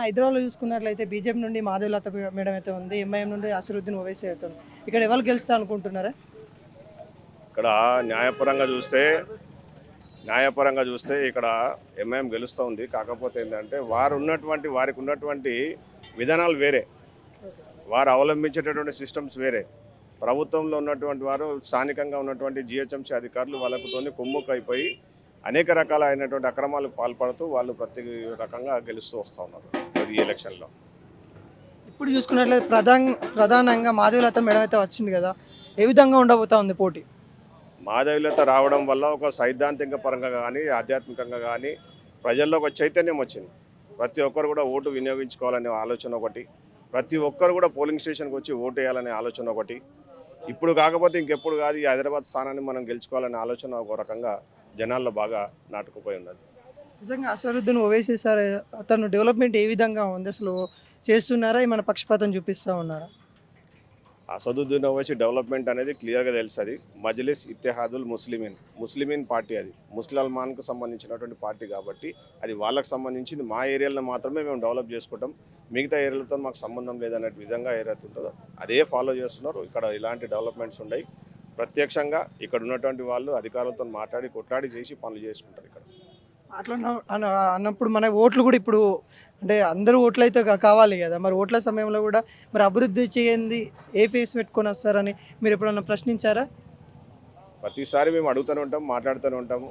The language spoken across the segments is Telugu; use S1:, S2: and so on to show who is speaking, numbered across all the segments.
S1: హైదరాబాద్లో చూసుకున్నట్లయితే బీజేపీ నుండి మాధవలత మేడం అయితే ఉంది, ఎంఐఎం నుండి అసరుద్దీన్ ఓవైసీ అయితే ఉంది. ఇక్కడ ఎవరు గెలుస్తా అనుకుంటున్నారా?
S2: ఇక్కడ న్యాయపరంగా చూస్తే ఇక్కడ ఎంఐఎం గెలుస్తూ ఉంది. కాకపోతే ఏంటంటే వారికి ఉన్నటువంటి విధానాలు వేరే, వారు అవలంబించేటటువంటి సిస్టమ్స్ వేరే. ప్రభుత్వంలో ఉన్నటువంటి వారు స్థానికంగా ఉన్నటువంటి జిహెచ్ఎంసీ అధికారులు వాళ్ళకుతోని కుమ్ముక్కైపోయి అనేక రకాలైనటువంటి అక్రమాలకు పాల్పడుతూ వాళ్ళు ప్రతి రకంగా గెలుస్తూ వస్తూ ఉన్నారు ఈ ఎలక్షన్లో.
S1: ఇప్పుడు చూసుకున్నట్లయితే ప్రధానంగా మాధవలత మేడం అయితే వచ్చింది కదా, ఏ విధంగా ఉండబోతా ఉంది పోటీ?
S2: మాధవీలత రావడం వల్ల ఒక సైద్ధాంతిక పరంగా కానీ ఆధ్యాత్మికంగా కానీ ప్రజల్లో ఒక చైతన్యం వచ్చింది. ప్రతి ఒక్కరు కూడా ఓటు వినియోగించుకోవాలనే ఆలోచన ఒకటి, ప్రతి ఒక్కరు కూడా పోలింగ్ స్టేషన్కి వచ్చి ఓటు వేయాలనే ఆలోచన ఒకటి. ఇప్పుడు కాకపోతే ఇంకెప్పుడు కాదు, ఈ హైదరాబాద్ స్థానాన్ని మనం గెలుచుకోవాలనే ఆలోచన ఒక రకంగా జనాల్లో బాగా నాటుకుపోయి ఉన్నది.
S1: నిజంగా అసరుద్దీన్ ఓవైసీ సార్ అతను డెవలప్మెంట్ ఏ విధంగా ఉంది, అసలు చేస్తున్నారా, ఏమైనా పక్షపాతం చూపిస్తూ ఉన్నారా?
S2: అసదుద్దీన్ ఓవైసీ డెవలప్మెంట్ అనేది క్లియర్గా తెలుస్తుంది. మజ్లిస్ ఇత్తెహాదుల్ ముస్లిమీన్ పార్టీ, అది ముస్లిమాన్కు సంబంధించినటువంటి పార్టీ కాబట్టి అది వాళ్ళకు సంబంధించింది. మా ఏరియాలో మాత్రమే మేము డెవలప్ చేసుకుంటాం, మిగతా ఏరియాలతో మాకు సంబంధం లేదనే విధంగా ఏదైతే ఉంటుందో అదే ఫాలో చేస్తున్నారు. ఇక్కడ ఇలాంటి డెవలప్మెంట్స్ ఉన్నాయి. ప్రత్యక్షంగా ఇక్కడ ఉన్నటువంటి వాళ్ళు అధికారులతో మాట్లాడి కొట్లాడి చేసి పనులు చేసుకుంటారు. ఇక్కడ
S1: అట్లా అన్నప్పుడు మన ఓట్లు కూడా ఇప్పుడు అంటే అందరూ ఓట్లు అయితే కావాలి కదా, మరి ఓట్ల సమయంలో కూడా మరి అభివృద్ధి చేయండి ఏ ఫేస్ పెట్టుకొని వస్తారని మీరు ఎప్పుడన్నా ప్రశ్నించారా?
S2: ప్రతిసారి మేము అడుగుతూనే ఉంటాం, మాట్లాడుతూనే ఉంటాము.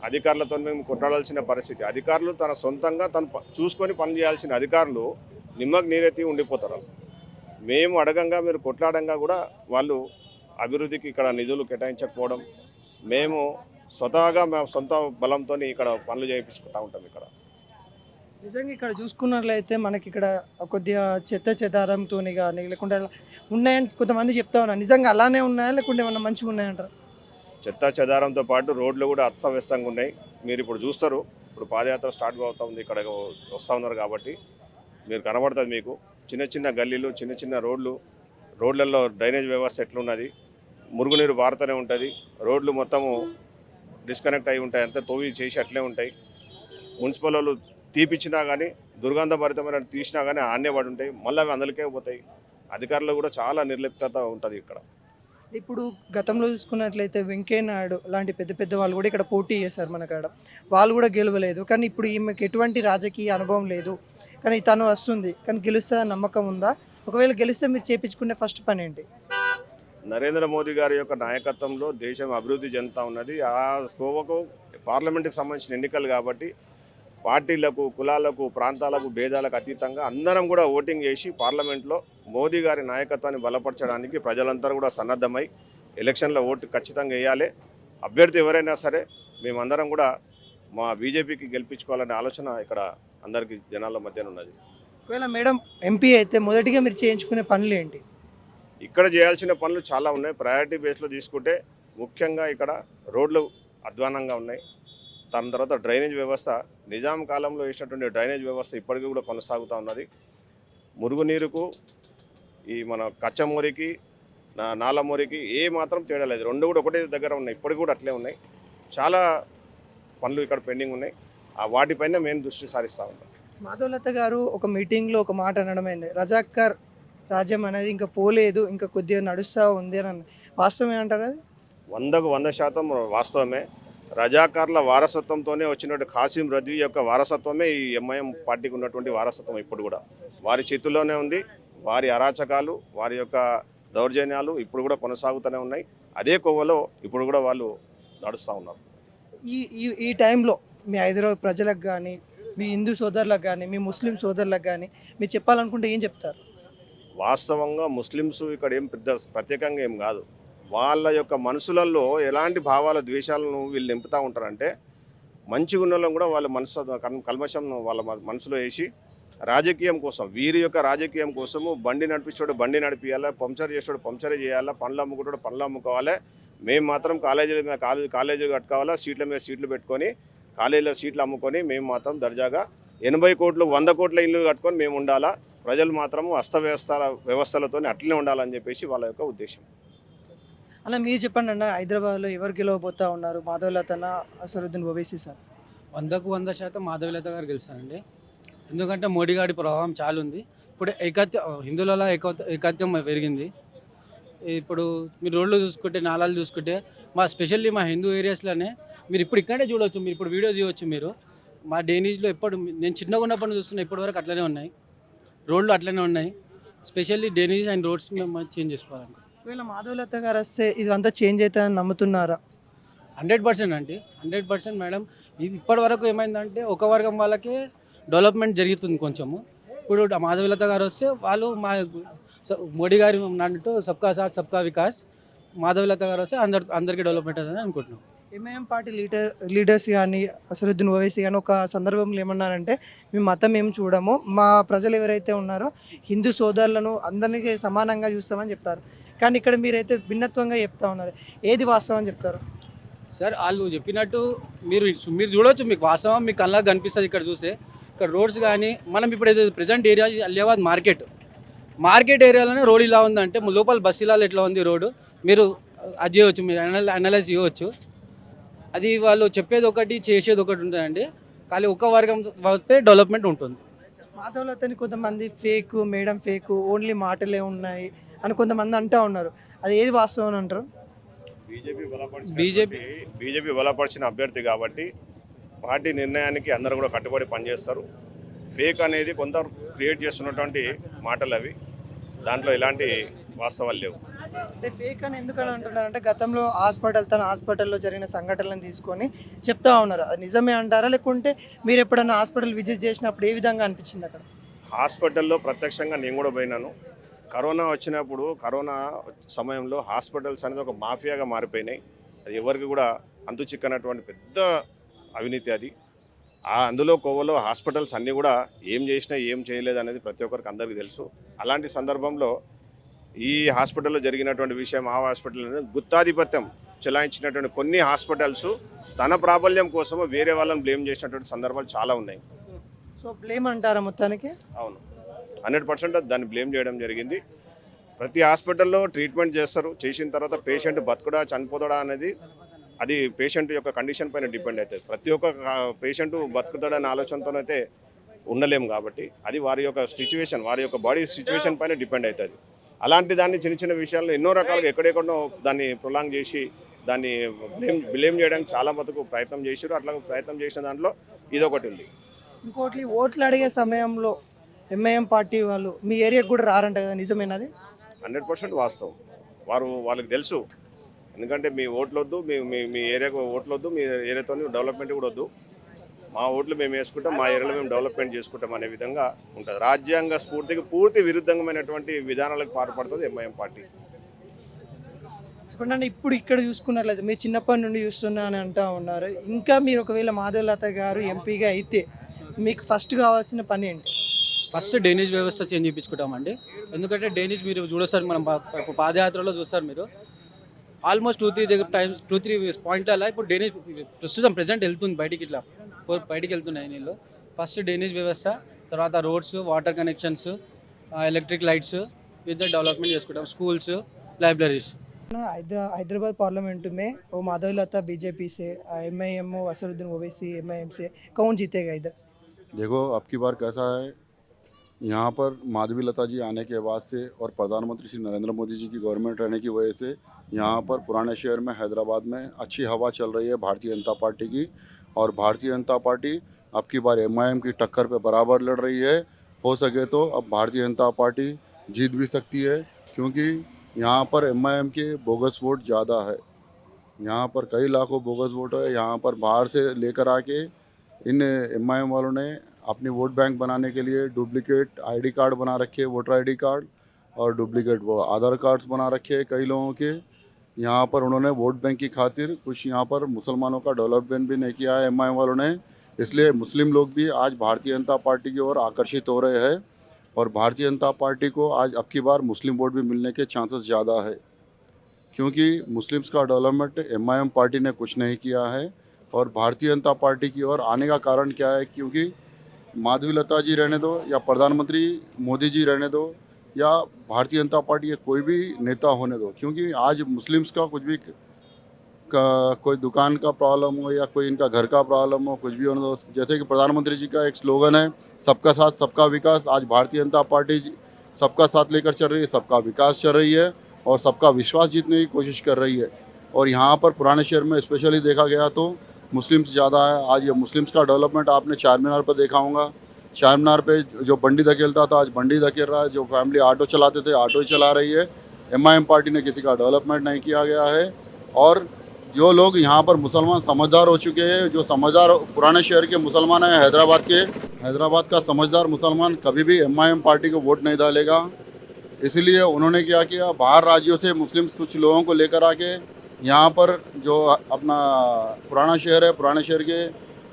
S2: అధికారులతో మేము కొట్లాడాల్సిన పరిస్థితి. అధికారులు తన సొంతంగా చూసుకొని పని చేయాల్సిన అధికారులు నిమ్మకు నీరెత్తి ఉండిపోతారు. మేము అడగంగా మీరు కొట్లాడంగా కూడా వాళ్ళు అభివృద్ధికి ఇక్కడ నిధులు కేటాయించకపోవడం, మేము స్వతహాగా మేము సొంత బలంతో ఇక్కడ పనులు చేయించుకుంటూ ఉంటాం. ఇక్కడ
S1: నిజంగా ఇక్కడ చూసుకున్నట్లయితే మనకి ఇక్కడ కొద్దిగా చెదారంతో కానీ లేకుంటే ఉన్నాయని కొంతమంది చెప్తా ఉన్నారు. నిజంగా అలానే ఉన్నాయా లేకుంటే ఏమన్నా మంచిగా ఉన్నాయంటారు?
S2: చెదారంతో పాటు రోడ్లు కూడా అస్తవ్యస్తంగా ఉన్నాయి. మీరు ఇప్పుడు చూస్తారు, ఇప్పుడు పాదయాత్ర స్టార్ట్ అవుతూ ఉంది, ఇక్కడ వస్తూ ఉన్నారు కాబట్టి మీరు కనబడుతుంది. మీకు చిన్న చిన్న గల్లీలు, చిన్న చిన్న రోడ్లలో డ్రైనేజ్ వ్యవస్థ ఎట్లున్నది, మురుగునీరు బారుతూనే ఉంటుంది, రోడ్లు మొత్తము డిస్కనెక్ట్ అయి ఉంటాయి, అంతా తోవి చేసి అట్లే ఉంటాయి. మున్సిపల్ వాళ్ళు తీపిచ్చినా కానీ దుర్గంధభరితమైన తీసినా కానీ ఆన్నే పడి ఉంటాయి, మళ్ళీ అవి అందులోకే పోతాయి. అధికారులు కూడా చాలా నిర్లిప్తత ఉంటుంది ఇక్కడ.
S1: ఇప్పుడు గతంలో చూసుకున్నట్లయితే వెంకయ్య నాయుడు లాంటి పెద్ద పెద్ద వాళ్ళు కూడా ఇక్కడ పోటీ చేశారు మన కాడ, వాళ్ళు కూడా గెలవలేదు. కానీ ఇప్పుడు ఈమెకి ఎటువంటి రాజకీయ అనుభవం లేదు, కానీ తను వస్తుంది, కానీ గెలుస్తుందని నమ్మకం ఉందా? ఒకవేళ గెలిస్తే మీరు చేయించుకునే ఫస్ట్ పని ఏంటి?
S2: నరేంద్ర మోదీ గారి యొక్క నాయకత్వంలో దేశం అభివృద్ధి చెందుతూ ఉన్నది. ఆ కోవకు పార్లమెంటుకు సంబంధించిన ఎన్నికలు కాబట్టి పార్టీలకు, కులాలకు, ప్రాంతాలకు, భేదాలకు అతీతంగా అందరం కూడా ఓటింగ్ చేసి పార్లమెంట్లో మోదీ గారి నాయకత్వాన్ని బలపరచడానికి ప్రజలందరూ కూడా సన్నద్ధమై ఎలక్షన్లో ఓటు ఖచ్చితంగా వేయాలి. అభ్యర్థి ఎవరైనా సరే మేమందరం కూడా మా బీజేపీకి గెలిపించుకోవాలనే ఆలోచన ఇక్కడ అందరికీ జనాల మధ్యన ఉన్నది.
S1: ఒకవేళ మేడం ఎంపీ అయితే మొదటిగా మీరు చేయించుకునే పనులు ఏంటి?
S2: ఇక్కడ చేయాల్సిన పనులు చాలా ఉన్నాయి. ప్రయారిటీ బేస్లో తీసుకుంటే ముఖ్యంగా ఇక్కడ రోడ్లు అధ్వానంగా ఉన్నాయి. దాని తర్వాత డ్రైనేజ్ వ్యవస్థ, నిజాం కాలంలో వేసినటువంటి డ్రైనేజ్ వ్యవస్థ ఇప్పటికీ కూడా కొనసాగుతూ ఉన్నది. మురుగునీరుకు ఈ మన కచ్చమూరికి నాలమూరికి ఏ మాత్రం తేడా లేదు, రెండు కూడా ఒకటే దగ్గర ఉన్నాయి, ఇప్పటికి కూడా అట్లే ఉన్నాయి. చాలా పనులు ఇక్కడ పెండింగ్ ఉన్నాయి. ఆ వాటిపైన మేము దృష్టి సారిస్తూ ఉంటాం.
S1: మాధవలత గారు ఒక మీటింగ్లో ఒక మాట అనడమైంది, రజాకర్ రాజ్యం అనేది ఇంకా పోలేదు, ఇంకా కొద్దిగా నడుస్తూ ఉంది అని. వాస్తవమే అంటారు? అది
S2: 100% వాస్తవమే. రజాకార్ల వారసత్వంతోనే వచ్చినటువంటి ఖాసిం రజ్వీ యొక్క వారసత్వమే ఈ ఎంఐఎం పార్టీకి ఉన్నటువంటి వారసత్వం ఇప్పుడు కూడా వారి చేతుల్లోనే ఉంది. వారి అరాచకాలు, వారి యొక్క దౌర్జన్యాలు ఇప్పుడు కూడా కొనసాగుతూనే ఉన్నాయి. అదే కోవలో ఇప్పుడు కూడా వాళ్ళు నడుస్తూ ఉన్నారు.
S1: ఈ టైంలో మీ హైదరాబాద్ ప్రజలకు కానీ, మీ హిందూ సోదరులకు కానీ, మీ ముస్లిం సోదరులకు కానీ మీరు చెప్పాలనుకుంటే ఏం చెప్తారు?
S2: వాస్తవంగా ముస్లిమ్స్ ఇక్కడ ఏం పెద్ద ప్రత్యేకంగా ఏం కాదు. వాళ్ళ యొక్క మనసులలో ఎలాంటి భావాల, ద్వేషాలను వీళ్ళు నింపుతూ ఉంటారంటే మంచిగా ఉన్న వాళ్ళని కూడా వాళ్ళ మనసు కల్మషం వాళ్ళ మనసులో వేసి రాజకీయం కోసం, వీరి యొక్క రాజకీయం కోసము బండి నడిపించాడు బండి నడిపించాలా, పంక్చర్ చేసాడు పంక్చర్ చేయాలా, పండ్లు అమ్ముకుంటాడు పండ్లు అమ్ముకోవాలి, మేము మాత్రం కాలేజీలు కట్టుకోవాలా, సీట్ల మీద సీట్లు పెట్టుకొని కాలేజీలో సీట్లు అమ్ముకొని మేము మాత్రం దర్జాగా 80 కోట్లు 100 కోట్ల ఇల్లు కట్టుకొని మేము ఉండాలా, ప్రజలు మాత్రము వ్యవస్థలతో అట్లనే ఉండాలని చెప్పేసి వాళ్ళ యొక్క ఉద్దేశం.
S1: అలా మీరు చెప్పండి అన్న, హైదరాబాద్లో ఎవరు గెలవబోతా ఉన్నారు, మాధవలతనా అసరుద్దీన్ ఓవైసీ సార్?
S3: 100% మాధవలత గారు గెలుస్తారండి. ఎందుకంటే మోడీ గారి ప్రభావం చాలా ఉంది. ఇప్పుడు హిందువులలో ఏకత్వం పెరిగింది. ఇప్పుడు మీరు రోడ్లు చూసుకుంటే, నాలాలు చూసుకుంటే, స్పెషల్లీ మా హిందూ ఏరియాస్లోనే మీరు ఇప్పుడు ఇక్కడే చూడవచ్చు. మీరు ఇప్పుడు వీడియో తీయవచ్చు. మీరు మా డేనీజ్లో నేను చిన్నగా ఉన్నప్పుడు చూస్తున్నా, ఇప్పటివరకు అట్లనే ఉన్నాయి. రోడ్లు అట్లనే ఉన్నాయి. స్పెషల్లీ డేనీజ్ అండ్ రోడ్స్ మేము చేంజ్ చేసుకోవాలనుకుంటున్నాం.
S1: ఒకవేళ మాధవలత గారు వస్తే ఇదంతా చేంజ్ అవుతుందని నమ్ముతున్నారా?
S3: 100% అండి, 100% మేడం. ఇది ఇప్పటివరకు ఏమైందంటే ఒక వర్గం వాళ్ళకే డెవలప్మెంట్ జరుగుతుంది కొంచెము. ఇప్పుడు మాధవీలత గారు వస్తే వాళ్ళు మోడీ గారి అన్నట్టు సబ్కా సాత్ సబ్కా వికాస్, మాధవీలత గారు వస్తే అందరికీ డెవలప్మెంట్ అవుతుందని అనుకుంటున్నాం.
S1: ఎంఐఎం పార్టీ లీడర్స్ కానీ అసదుద్దీన్ ఓవైసీ కానీ ఒక సందర్భంలో ఏమన్నారంటే, మేము మతం ఏం చూడము, మా ప్రజలు ఎవరైతే ఉన్నారో హిందూ సోదరులను అందరికీ సమానంగా చూస్తామని చెప్తారు. కానీ ఇక్కడ మీరైతే భిన్నత్వంగా చెప్తా ఉన్నారు. ఏది వాస్తవం అని చెప్తారు?
S3: సార్ వాళ్ళు చెప్పినట్టు మీరు చూడవచ్చు. మీకు వాస్తవం మీకు కళ్ళకి కనిపిస్తుంది. ఇక్కడ చూస్తే ఇక్కడ రోడ్స్ కానీ, మనం ఇప్పుడు ఏదైతే ప్రజెంట్ ఏరియా అలియాబాద్ మార్కెట్ ఏరియాలోనే రోడ్ ఇలా ఉందంటే లోపల బస్సులలో ఎట్లా ఉంది రోడ్డు, మీరు అది చేయవచ్చు. మీరు అనలైజ్ చేయవచ్చు. అది వాళ్ళు చెప్పేది ఒకటి చేసేది ఒకటి ఉంటుందండి. కానీ ఒక్క వర్గం వస్తే డెవలప్మెంట్ ఉంటుంది.
S1: మాధవలతని కొంతమంది ఫేక్, మేడం ఫేక్, ఓన్లీ మాటలే ఉన్నాయి అని కొంతమంది అంటూ ఉన్నారు. అది ఏది వాస్తవం అని అంటారు?
S2: బీజేపీ బలపరిచిన అభ్యర్థి కాబట్టి పార్టీ నిర్ణయానికి అందరూ కూడా కట్టుబడి పనిచేస్తారు. ఫేక్ అనేది కొంత క్రియేట్ చేస్తున్నటువంటి మాటలు అవి, దాంట్లో ఎలాంటి వాస్తవాలు లేవు.
S1: అంటే ఫేక్ అని ఎందుకని అంటున్నారంటే, గతంలో తన హాస్పిటల్లో జరిగిన సంఘటనలను తీసుకొని చెప్తా ఉన్నారు. అది నిజమే అంటారా, లేకుంటే మీరు ఎప్పుడైనా హాస్పిటల్ విజిట్ చేసినప్పుడు ఏ విధంగా అనిపించింది అక్కడ?
S2: హాస్పిటల్లో ప్రత్యక్షంగా నేను కూడా పోయినాను. కరోనా వచ్చినప్పుడు, కరోనా సమయంలో హాస్పిటల్స్ అనేది ఒక మాఫియాగా మారిపోయినాయి. అది ఎవరికి కూడా అంతు చిక్కనటువంటి పెద్ద అవినీతి అది. అందులో కోవలో హాస్పిటల్స్ అన్నీ కూడా ఏం చేసినా ఏం చేయలేదు అనేది ప్రతి ఒక్కరికి అందరికీ తెలుసు. అలాంటి సందర్భంలో ఈ హాస్పిటల్లో జరిగినటువంటి విషయం, ఆ హాస్పిటల్ అనేది గుత్తాధిపత్యం చెలాయించినటువంటి కొన్ని హాస్పిటల్స్ తన ప్రాబల్యం కోసం వేరే వాళ్ళని బ్లేమ్ చేసినటువంటి సందర్భాలు చాలా ఉన్నాయి.
S1: సో బ్లేమ్ అంటారా మొత్తానికి?
S2: అవును, 100% దాన్ని బ్లేమ్ చేయడం జరిగింది. ప్రతి హాస్పిటల్లో ట్రీట్మెంట్ చేస్తారు. చేసిన తర్వాత పేషెంట్ బతుకుడా చనిపోతాడా అనేది అది పేషెంట్ యొక్క కండిషన్ పైన డిపెండ్ అవుతుంది. ప్రతి ఒక్క పేషెంట్ బతుకుతాడనే ఆలోచనతోనైతే ఉండలేము. కాబట్టి అది వారి యొక్క సిచ్యువేషన్, వారి యొక్క బాడీ సిచ్యువేషన్ పైన డిపెండ్ అవుతుంది. అలాంటి దాన్ని చిన్న చిన్న విషయాల్లో ఎన్నో రకాలుగా ఎక్కడెక్కడో దాన్ని ప్రొలాంగ్ చేసి దాన్ని బ్లేమ్ చేయడానికి చాలా మటుకు ప్రయత్నం చేశారు. అట్లా ప్రయత్నం చేసిన దాంట్లో ఇదొకటి ఉంది.
S1: ఇంకోటి, ఓట్లు అడిగే సమయంలో ఎంఐఎం పార్టీ వాళ్ళు మీ ఏరియాకి కూడా రారంట కదా, నిజమేనది?
S2: 100% వాస్తవం. వాళ్ళకి తెలుసు. ఎందుకంటే మీ ఓట్లు వద్దు, మీ ఏరియాకు ఓట్లు వద్దు, మీ ఏరియాతో డెవలప్మెంట్ కూడా వద్దు, మా ఓట్లు మేము వేసుకుంటాం, మా ఏరియాలో మేము డెవలప్మెంట్ చేసుకుంటాం అనే విధంగా ఉంటుంది. రాజ్యాంగ స్ఫూర్తికి పూర్తి విరుద్ధమైనటువంటి విధానాలకు పాల్పడుతుంది ఎంఐఎం పార్టీ.
S1: చెప్పండి, ఇప్పుడు ఇక్కడ చూసుకున్నట్లయితే మీరు చిన్నప్పటి నుండి చూస్తున్నానని అంటూ ఉన్నారు. ఇంకా మీరు ఒకవేళ మాధవలత గారు ఎంపీగా అయితే మీకు ఫస్ట్ కావాల్సిన పని ఏంటి?
S3: ఫస్ట్ డ్రైనేజ్ వ్యవస్థ చేంజ్ చేయించుకుంటామండి. ఎందుకంటే డ్రైనేజ్ మీరు చూడొస్తారు, మనం పాదయాత్రలో చూస్తారు మీరు, ఆల్మోస్ట్ 2-3 పాయింట్లలో ఇప్పుడు డ్రైనేజ్ ప్రస్తుతం ప్రజెంట్ వెళ్తుంది బయటికి, ఇట్లా బయటికి వెళ్తున్నాయి నీళ్ళు. ఫస్ట్ డ్రైనేజ్ వ్యవస్థ, తర్వాత roads, water connections, electric lights with development చేసుకుంటాం, స్కూల్స్, लाइब्रेरीज।
S1: हैदराबाद पार्लियामेंट में वो माधवलता बीजेपी से, एमआईएम असरुद्दीन ओवैसी एमआईएम से, कौन जीतेगा इधर?
S4: देखो अब की बार कैसा है, यहाँ पर माधवी लता जी आने के बाद से और प्रधानमंत्री श्री नरेंद्र मोदी जी की गवर्नमेंट रहने की वजह से यहाँ पर पुराने शहर में हैदराबाद में अच्छी हवा चल रही है भारतीय जनता पार्टी की। और भारतीय जनता पार्टी अब की बार एमआईएम की टक्कर पे बराबर लड़ रही है। हो सके तो अब भारतीय जनता पार्टी जीत भी सकती है, क्योंकि यहाँ पर एमआईएम के बोगस वोट ज़्यादा है। यहाँ पर कई लाखों बोगस वोट है। यहाँ पर बाहर से लेकर आके इन एमआईएम वालों ने अपनी वोट बैंक बनाने के लिए डुप्लीकेट आईडी कार्ड बना रखे, वोटर आईडी कार्ड, और डुप्लीकेट वो आधार कार्ड्स बना रखे कई लोगों के। यहाँ पर उन्होंने वोट बैंक की खातिर कुछ यहाँ पर मुसलमानों का डेवलपमेंट भी नहीं किया है एमआईएम वालों ने। इसलिए मुस्लिम लोग भी आज भारतीय जनता पार्टी की ओर आकर्षित हो रहे हैं, और भारतीय जनता पार्टी को आज अब की बार मुस्लिम वोट भी मिलने के चांसेस ज़्यादा है, क्योंकि मुस्लिम्स का डेवलपमेंट एमआईएम पार्टी ने कुछ नहीं किया है। और भारतीय जनता पार्टी की ओर आने का कारण क्या है, क्योंकि माधवी लता जी रहने दो या प्रधानमंत्री मोदी जी रहने दो या भारतीय जनता पार्टी के कोई भी नेता होने दो, क्योंकि आज मुस्लिम्स का कुछ भी कोई दुकान का प्रॉब्लम हो या कोई इनका घर का प्रॉब्लम हो, कुछ भी होने दो। जैसे कि प्रधानमंत्री जी का एक स्लोगन है, सबका साथ सबका विकास। आज भारतीय जनता पार्टी सबका साथ लेकर चल रही है, सबका विकास चल रही है और सबका विश्वास जीतने की कोशिश कर रही है। और यहाँ पर पुराने शहर में स्पेशली देखा गया तो मुस्लिम्स ज़्यादा है। आज ये मुस्लिम्स का डेवलपमेंट आपने चार मीनार पर देखा होगा। चार मीनार पे जो बंडी धकेलता था आज बंडी धकेल रहा है, जो फैमिली ऑटो चलाते थे ऑटो ही चला रही है। एमआईएम पार्टी ने किसी का डेवलपमेंट नहीं किया गया है। और जो लोग यहाँ पर मुसलमान समझदार हो चुके हैं, जो समझदार पुराने शहर के मुसलमान हैं, हैदराबाद का समझदार मुसलमान कभी भी एमआईएम पार्टी को वोट नहीं डालेगा। इसलिए उन्होंने क्या किया, बाहर राज्यों से मुस्लिम्स कुछ लोगों को लेकर आके यहाँ पर जो अपना पुराना शहर है, पुराने शहर के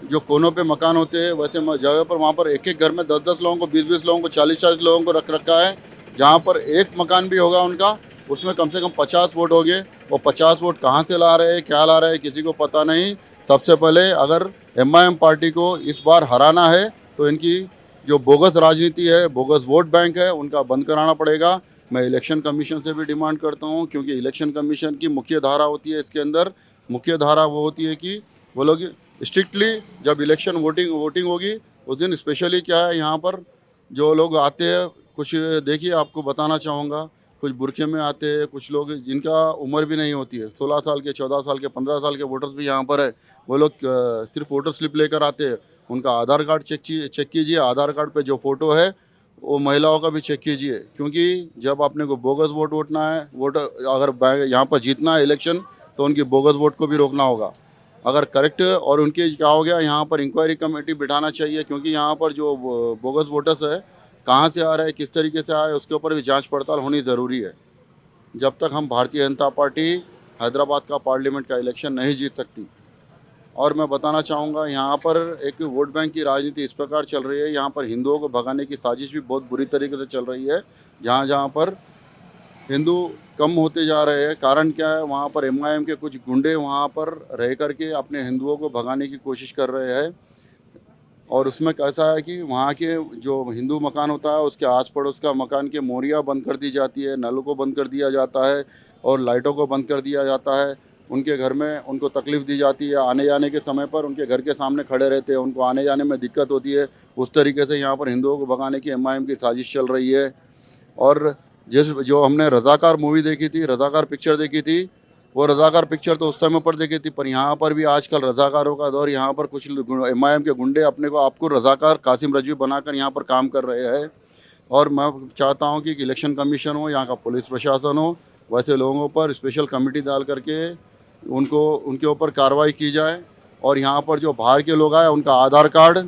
S4: जो कोनों पे मकान होते हैं वैसे जगह पर वहाँ पर एक एक घर में 10-10 लोगों को, 20-20 लोगों को, 40-40 लोगों को रख रखा है। जहाँ पर एक मकान भी होगा उनका, उसमें कम से कम 50 वोट होंगे। वो 50 वोट कहाँ से ला रहे हैं, क्या ला रहे हैं, किसी को पता नहीं। सबसे पहले अगर एमआईएम पार्टी को इस बार हराना है तो इनकी जो बोगस राजनीति है, बोगस वोट बैंक है, उनका बंद कराना पड़ेगा। मैं इलेक्शन कमीशन से भी डिमांड करता हूँ, क्योंकि इलेक्शन कमीशन की मुख्य धारा होती है इसके अंदर। मुख्य धारा वो होती है कि वो लोग स्ट्रिक्टली जब इलेक्शन वोटिंग होगी उस दिन स्पेशली क्या है, यहाँ पर जो लोग आते हैं, कुछ देखिए आपको बताना चाहूँगा, कुछ बुरखे में आते हैं, कुछ लोग जिनका उम्र भी नहीं होती है, 16 साल के, 14 साल के, 15 साल के वोटर्स भी यहाँ पर है। वो लोग सिर्फ वोटर स्लिप लेकर आते हैं। उनका आधार कार्ड चेक कीजिए, आधार कार्ड पे जो फ़ोटो है वो महिलाओं का भी चेक कीजिए, क्योंकि जब आपने को बोगस वोटना है, अगर यहाँ पर जीतना है इलेक्शन तो उनकी बोगस वोट को भी रोकना होगा। अगर करेक्ट और उनके क्या हो गया, यहाँ पर इंक्वायरी कमेटी बिठाना चाहिए, क्योंकि यहाँ पर जो बोगस वोटर्स है कहाँ से आ रहे हैं, किस तरीके से आ रहे हैं, उसके ऊपर भी जांच पड़ताल होनी ज़रूरी है। जब तक हम भारतीय जनता पार्टी हैदराबाद का पार्लियामेंट का इलेक्शन नहीं जीत सकती। और मैं बताना चाहूँगा, यहाँ पर एक वोट बैंक की राजनीति इस प्रकार चल रही है, यहाँ पर हिंदुओं को भगाने की साजिश भी बहुत बुरी तरीके से चल रही है। जहाँ जहाँ पर हिंदू कम होते जा रहे हैं, कारण क्या है, वहाँ पर एमआईएम के कुछ गुंडे वहाँ पर रह कर के अपने हिंदुओं को भगाने की कोशिश कर रहे हैं। और उसमें कैसा है कि वहाँ के जो हिंदू मकान होता है उसके आस पड़ोस का मकान के मोरियाँ बंद कर दी जाती है, नलों को बंद कर दिया जाता है और लाइटों को बंद कर दिया जाता है। उनके घर में उनको तकलीफ़ दी जाती है, आने जाने के समय पर उनके घर के सामने खड़े रहते हैं, उनको आने जाने में दिक्कत होती है। उस तरीके से यहाँ पर हिंदुओं को भगाने की एमआईएम की साजिश चल रही है। और जो हमने रज़ाकार मूवी देखी थी, रज़ाकार पिक्चर देखी थी, वो रज़ाकार पिक्चर तो उस समय पर देखी थी, पर यहाँ पर भी आजकल रज़ाकारों का दौर। यहाँ पर कुछ एमआईएम के गुंडे आपको रज़ाकार कासिम रजवी बनाकर यहाँ पर काम कर रहे हैं। और मैं चाहता हूँ कि इलेक्शन कमीशन हो, यहाँ का पुलिस प्रशासन हो, वैसे लोगों पर स्पेशल कमेटी डाल करके उनके ऊपर कार्रवाई की जाए। और यहाँ पर जो बाहर के लोग आए उनका आधार कार्ड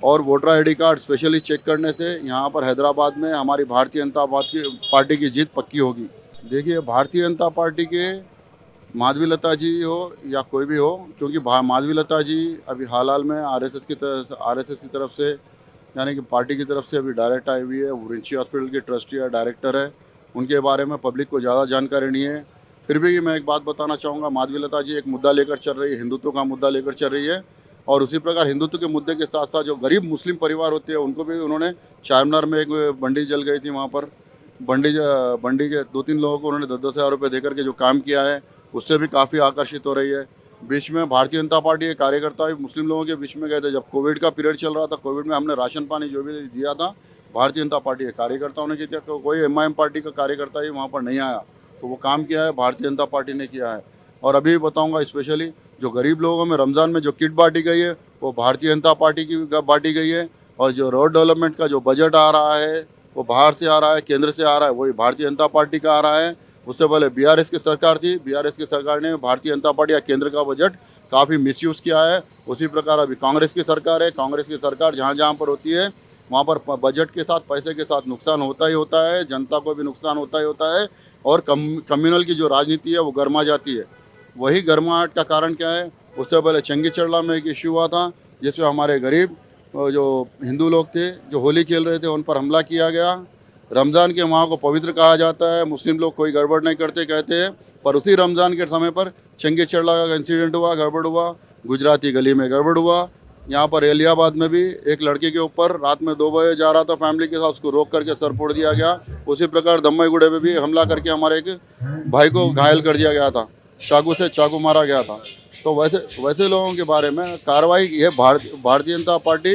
S4: और voter ID card specially check करने से यहाँ पर हैदराबाद में हमारी भारतीय जनता पार्टी की जीत पक्की होगी। देखिए, भारतीय जनता पार्टी के माधवी लता जी हो या कोई भी हो, क्योंकि माधवी लता जी अभी हाल में आरएसएस की तरफ से, यानी कि पार्टी की तरफ से अभी डायरेक्ट आई हुई है। वो रिंची हॉस्पिटल की ट्रस्टी है, डायरेक्टर है। उनके बारे में पब्लिक को ज़्यादा जानकारी नहीं है। फिर भी मैं एक बात बताना चाहूँगा, माधवी लता जी एक मुद्दा लेकर चल रही है, हिंदुत्व का मुद्दा लेकर चल रही है। और उसी प्रकार हिंदुत्व के मुद्दे के साथ साथ जो गरीब मुस्लिम परिवार होते हैं उनको भी उन्होंने, चारमीनार में एक बंडी जल गई थी, वहाँ पर बंडी के 2-3 लोगों को उन्होंने 10-10 हज़ार रुपये देकर के जो काम किया है उससे भी काफ़ी आकर्षित हो रही है। बीच में भारतीय जनता पार्टी के कार्यकर्ता भी मुस्लिम लोगों के बीच में गए थे, जब कोविड का पीरियड चल रहा था। कोविड में हमने राशन पानी जो भी दिया था भारतीय जनता पार्टी के कार्यकर्ताओं ने किया, कोई एमआईएम पार्टी का कार्यकर्ता ही वहाँ पर नहीं आया। तो वो काम किया है भारतीय जनता पार्टी ने किया है। और अभी बताऊँगा, स्पेशली जो गरीब लोगों में रमज़ान में जो किट बांटी गई है वो भारतीय जनता पार्टी की बांटी गई है। और जो रोड डेवलपमेंट का जो बजट आ रहा है वो बाहर से आ रहा है, केंद्र से आ रहा है, वही भारतीय जनता पार्टी का आ रहा है। उससे पहले बीआरएस की सरकार थी, बीआरएस की सरकार ने भारतीय जनता पार्टी या केंद्र का बजट काफ़ी मिसयूज़ किया है। उसी प्रकार अभी कांग्रेस की सरकार है। कांग्रेस की सरकार जहाँ जहाँ पर होती है वहाँ पर बजट के साथ, पैसे के साथ नुकसान होता ही होता है, जनता को भी नुकसान होता ही होता है। और कम्युनल की जो राजनीति है वो गर्मा जाती है। वही गर्माहट का कारण क्या है, उससे पहले चंगी चढ़ला में एक इश्यू हुआ था जिसमें हमारे गरीब जो हिंदू लोग थे जो होली खेल रहे थे उन पर हमला किया गया। रमज़ान के माह को पवित्र कहा जाता है, मुस्लिम लोग कोई गड़बड़ नहीं करते कहते हैं, पर उसी रमज़ान के समय पर चंगी चढ़ला का इंसिडेंट हुआ, गड़बड़ हुआ। गुजराती गली में गड़बड़ हुआ। यहाँ पर एलियाबाद में भी एक लड़के के ऊपर रात में 2 बजे जा रहा था फैमिली के साथ, उसको रोक करके सर फोड़ दिया गया। उसी प्रकार दम्मईगुड़े में भी हमला करके हमारे एक भाई को घायल कर दिया गया था। चाकू से चाकू मारा गया था। तो वैसे वैसे लोगों के बारे में कार्रवाई ये भारतीय जनता पार्टी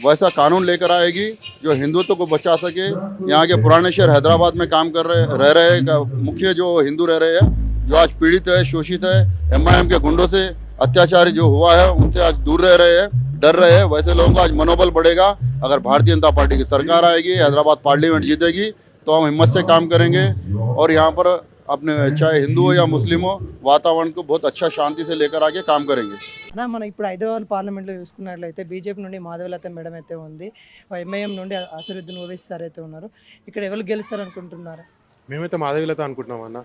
S4: वैसा कानून लेकर आएगी जो हिंदुत्व को बचा सके। यहाँ के पुराने शहर हैदराबाद में काम कर रहे मुख्य जो हिंदू रह रहे हैं, जो आज पीड़ित है, शोषित है, एमआईएम के गुंडों से अत्याचार जो हुआ है उनसे आज दूर रह रहे हैं, डर रहे हैं। वैसे लोगों का आज मनोबल बढ़ेगा। अगर भारतीय जनता पार्टी की सरकार आएगी, हैदराबाद पार्लियामेंट जीतेगी, तो हम हिम्मत से काम करेंगे और यहाँ पर अपने चाहे हिंदू हो या मुस्लिम हो, वातावरण को बहुत अच्छा शांति से लेकर आके काम करेंगे।
S1: అన్నా మనం ఇప్పుడు హైదరాబాద్ పార్లమెంట్లో చూసుకున్నట్లయితే బీజేపీ నుండి మాధవలత మేడం అయితే ఉంది, ఎంఐఎం నుండి అసరుద్దీన్ ఓవైసీ సార్ అయితే ఉన్నారు. ఇక్కడ ఎవరు గెలుస్తారు అనుకుంటున్నారు?
S5: మేమైతే మాధవిలత అనుకుంటున్నాం అన్న.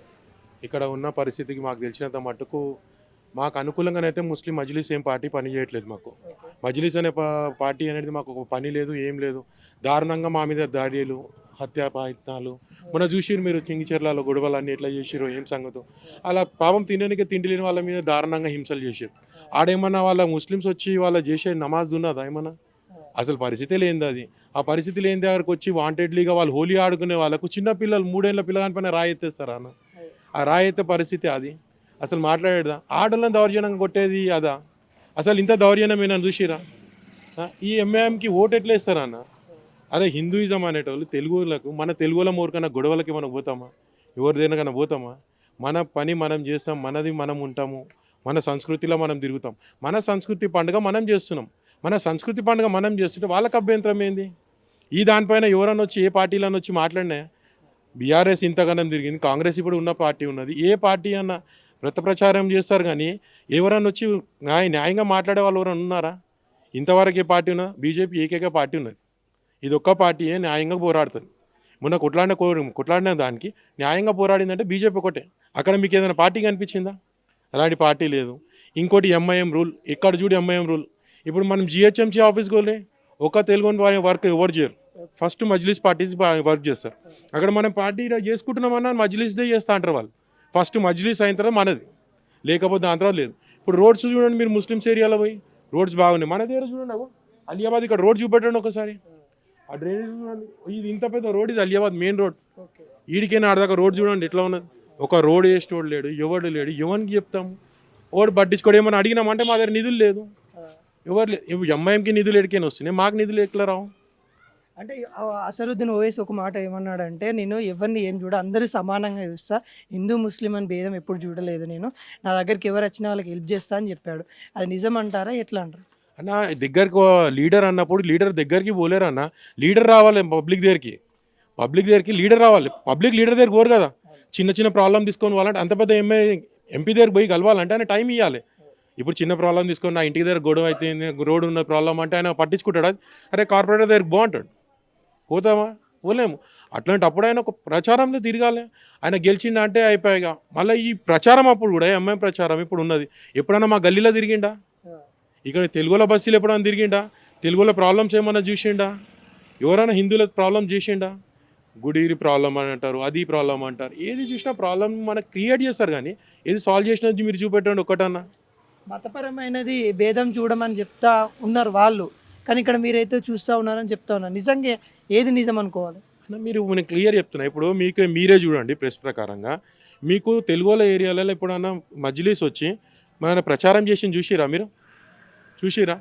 S5: ఇక్కడ ఉన్న పరిస్థితికి మాకు తెలిసినంత మట్టుకు మాకు అనుకూలంగానైతే ముస్లిం మజ్లిస్ ఏం పార్టీ పని చేయట్లేదు. మాకు మజ్లిస్ అనే పార్టీ అనేది మాకు ఒక పని లేదు, ఏం లేదు. దారుణంగా మా మీద దాడులు, హత్యా ప్రయత్నాలు మన చూసిరు మీరు. కింగిచెర్లలో గొడవలు అన్నీ ఎట్లా చేసిరో ఏం సంగతో. అలా పాపం తినడానికి తిండి లేని వాళ్ళ మీద దారుణంగా హింసలు చేసారు. ఆడేమన్నా వాళ్ళ ముస్లిమ్స్ వచ్చి వాళ్ళ చేసే నమాజ్ ఉన్నదా ఏమన్నా? అసలు పరిస్థితి లేనిది అది. ఆ పరిస్థితి లేని దగ్గరకు వచ్చి వాంటెడ్లీగా వాళ్ళు హోలీ ఆడుకునే వాళ్ళకు చిన్న పిల్లలు 3 ఏళ్ళ పిల్లగాని పైన రాయి ఎత్తేస్తారు అన్న. ఆ రాయి ఎత్తే పరిస్థితి అది. అసలు మాట్లాడేదా? ఆడలను దౌర్జన్యంగా కొట్టేది అదా? అసలు ఇంత దౌర్జన్యమేనా చూసిరా? ఈ ఎంఐఎంకి ఓటు ఎట్లా ఇస్తారా అన్న? అదే హిందూయిజం అనేటోళ్ళు తెలుగులకు, మన తెలుగుల మూర్కన్నా గొడవలకి మనం పోతామా? ఎవరి దేనికన్నా పోతామా? మన పని మనం చేస్తాం, మనది మనం ఉంటాము, మన సంస్కృతిలో మనం తిరుగుతాం. మన సంస్కృతి పండుగ మనం చేస్తున్నాం. మన సంస్కృతి పండుగ మనం చేస్తుంటే వాళ్ళకి అభ్యంతరం ఏంది? ఈ దానిపైన ఎవరన్నా వచ్చి ఏ పార్టీలను వచ్చి మాట్లాడినా? బీఆర్ఎస్ ఇంతగానం తిరిగింది, కాంగ్రెస్ ఇప్పుడు ఉన్న పార్టీ ఉన్నది. ఏ పార్టీ అన్న వ్రత ప్రచారం చేస్తారు కానీ ఎవరన్నా వచ్చి న్యాయంగా మాట్లాడే వాళ్ళు ఎవరైనా ఉన్నారా? ఇంతవరకు ఏ పార్టీ ఉన్నా? బీజేపీ ఏకైక పార్టీ ఉన్నది. ఇది ఒక్క పార్టీయే న్యాయంగా పోరాడుతుంది. మొన్న కొట్లాడిన దానికి న్యాయంగా పోరాడిందంటే బీజేపీ ఒకటే. అక్కడ మీకు ఏదైనా పార్టీ కనిపించిందా? అలాంటి పార్టీ లేదు. ఇంకోటి ఎంఐఎం రూల్, ఎక్కడ చూడు ఎంఐఎం రూల్. ఇప్పుడు మనం జిహెచ్ఎంసీ ఆఫీస్కి వెళ్ళి ఒక తెలుగు వర్క్ ఎవరు చేయరు, ఫస్ట్ మజ్లిస్ పార్టీస్ వర్క్ చేస్తారు. అక్కడ మనం పార్టీ చేసుకుంటున్నామన్నా మజ్లిస్దే చేస్తా అంటారు వాళ్ళు. ఫస్ట్ మజ్లిస్ అయిన తర్వాత మనది, లేకపోతే దాని తర్వాత లేదు. ఇప్పుడు రోడ్స్ చూడండి మీరు, ముస్లిమ్స్ ఏరియాలో పోయి రోడ్స్ బాగున్నాయి. మన దగ్గర చూడండి, అలియాబాద్ ఇక్కడ రోడ్ చూపెట్టండి ఒకసారి. ఆ డ్రైనేజ్ చూడండి, ఇది ఇంత పెద్ద రోడ్, ఇది అలియాబాద్ మెయిన్ రోడ్. ఈడికైనా ఆడదాకా రోడ్ చూడండి ఎట్లా ఉన్నది. ఒక రోడ్ వేసేవాడు లేడు, ఎవడు లేడు. ఎవరికి చెప్తాము? ఓడి పట్టించుకోడు. ఏమన్నా అడిగినామంటే మా దగ్గర నిధులు లేదు, ఎవరు లేదు. ఎంఐఎంకి నిధులు ఎడికైనా వస్తున్నాయి, మాకు నిధులు ఎట్లా రావు?
S1: అంటే అసరుద్దీన్ ఓవైసీ ఒక మాట ఏమన్నాడంటే, నేను ఎవరిని ఏం చూడ, అందరూ సమానంగా చూస్తా, హిందూ ముస్లిం అని భేదం ఎప్పుడు చూడలేదు, నేను నా దగ్గరికి ఎవరు వచ్చినా వాళ్ళకి హెల్ప్ చేస్తా అని చెప్పాడు. అది నిజం అంటారా, ఎట్లా అంటారు?
S5: అన్న దగ్గరికి లీడర్ అన్నప్పుడు లీడర్ దగ్గరికి పోలేరు అన్న. లీడర్ రావాలి పబ్లిక్ దగ్గరికి లీడర్ రావాలి. పబ్లిక్ లీడర్ దగ్గరికి పోరు కదా. చిన్న చిన్న ప్రాబ్లం తీసుకొని వాళ్ళంటే అంత పెద్ద ఎంపీ దగ్గరికి పోయి కలవాలంటే ఆయన టైం ఇవ్వాలి. ఇప్పుడు చిన్న ప్రాబ్లం తీసుకొని నా ఇంటి దగ్గర గొడవ అయితే రోడ్ ఉన్న ప్రాబ్లం అంటే ఆయన పట్టించుకుంటాడు. అరే కార్పొరేటర్ దగ్గరికి బాగుంటాడు, పోతామా? పోలేము. అట్లాంటప్పుడు ఆయన ఒక ప్రచారంలో తిరగాలి. ఆయన గెలిచిండా అంటే అయిపోయాగా. మళ్ళీ ఈ ప్రచారం అప్పుడు కూడా ఎంఐఎం ప్రచారం ఇప్పుడు ఉన్నది. ఎప్పుడైనా మా గల్లీలో తిరిగిండా? ఇక్కడ తెలుగులో బస్సులు ఎప్పుడైనా తిరిగిండా? తెలుగులో ప్రాబ్లమ్స్ ఏమన్నా చూసిండా? ఎవరైనా హిందువుల ప్రాబ్లం చేసిండా? గుడిరి ప్రాబ్లం అని అంటారు, అది ప్రాబ్లం అంటారు. ఏది చూసినా ప్రాబ్లం మనకు క్రియేట్ చేస్తారు కానీ ఏది సాల్వ్ చేసినది మీరు చూపెట్టండి ఒకటన్నా.
S1: మతపరమైనది భేదం చూడమని చెప్తా ఉన్నారు వాళ్ళు, కానీ ఇక్కడ మీరైతే చూస్తూ ఉన్నారని చెప్తా ఉన్నారు. నిజంగా ఏది నిజం అనుకోవాలి?
S5: మీరు నేను క్లియర్ చెప్తున్నా. ఇప్పుడు మీకు మీరే చూడండి, ప్రెస్ ప్రకారంగా మీకు తెలుగుల ఏరియాలలో ఎప్పుడన్నా మజ్లిస్ వచ్చి మన ప్రచారం చేసి చూసిరా? మీరు చూసిరా?